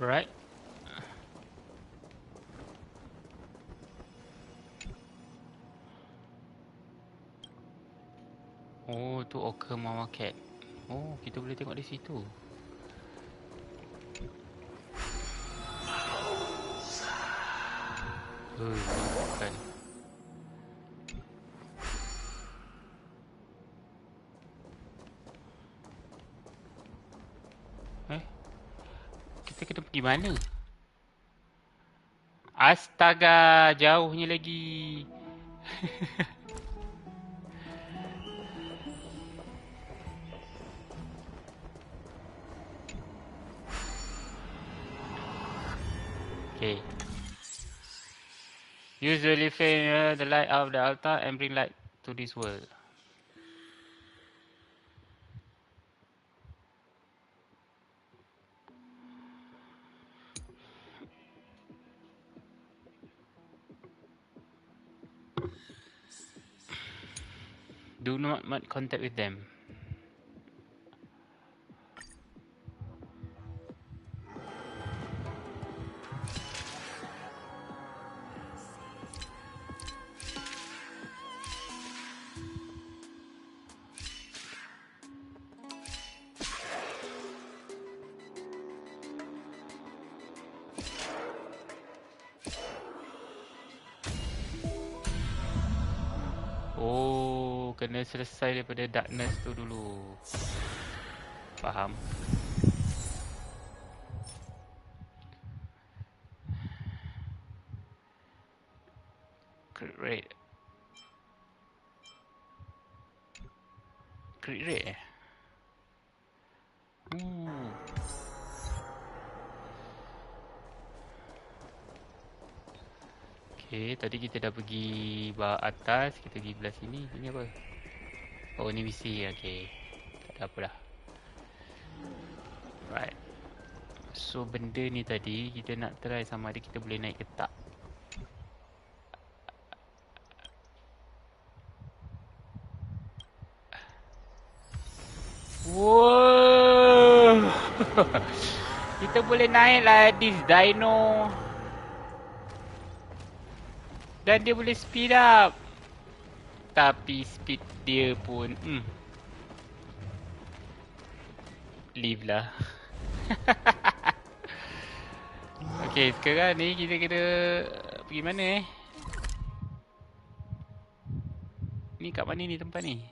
Right. Oh, tu Okama Market. Oh, kita boleh tengok di situ. Bukan. Kita kena pergi mana? Astaga, jauhnya lagi. Okay. Use the leafing, the light of the altar and bring light to this world. Do not make contact with them. Oh, kena selesai daripada darkness tu dulu. Faham. Crit rate. Crit rate eh? Okay, tadi kita dah pergi atas, kita pergi belah sini. Ini apa? Oh, ni misi. Okay. Tak ada apa dah. Right. So, benda ni tadi, kita nak try sama ada kita boleh naik ke tak. Wow. Kita boleh naik lah this dino. Dan dia boleh speed up. Tapi speed dia pun leave lah. Okay, sekarang ni kita kena pergi mana Ni kat mana ni tempat ni?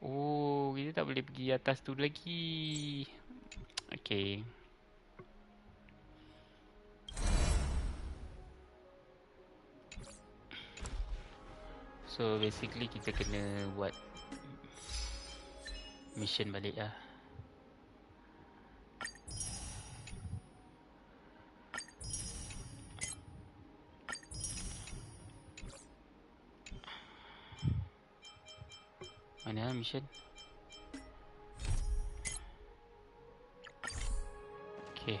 Oh, kita tak boleh pergi atas tu lagi. Okay. So basically kita kena buat mission balik lah. Mana mission? Okay.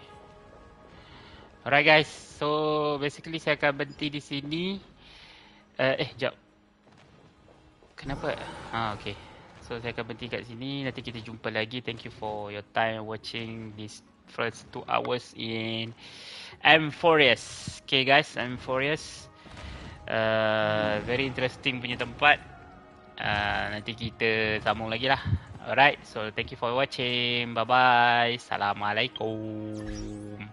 Alright guys, so basically saya akan berhenti di sini. Jap. Kenapa? Okay. So saya akan berhenti kat sini. Nanti kita jumpa lagi. Thank you for your time watching this first 2 hours in Amphorius. Okay guys, Amphorius. Very interesting punya tempat. Nanti kita sambung lagi lah. Alright, so thank you for watching. Bye bye. Assalamualaikum.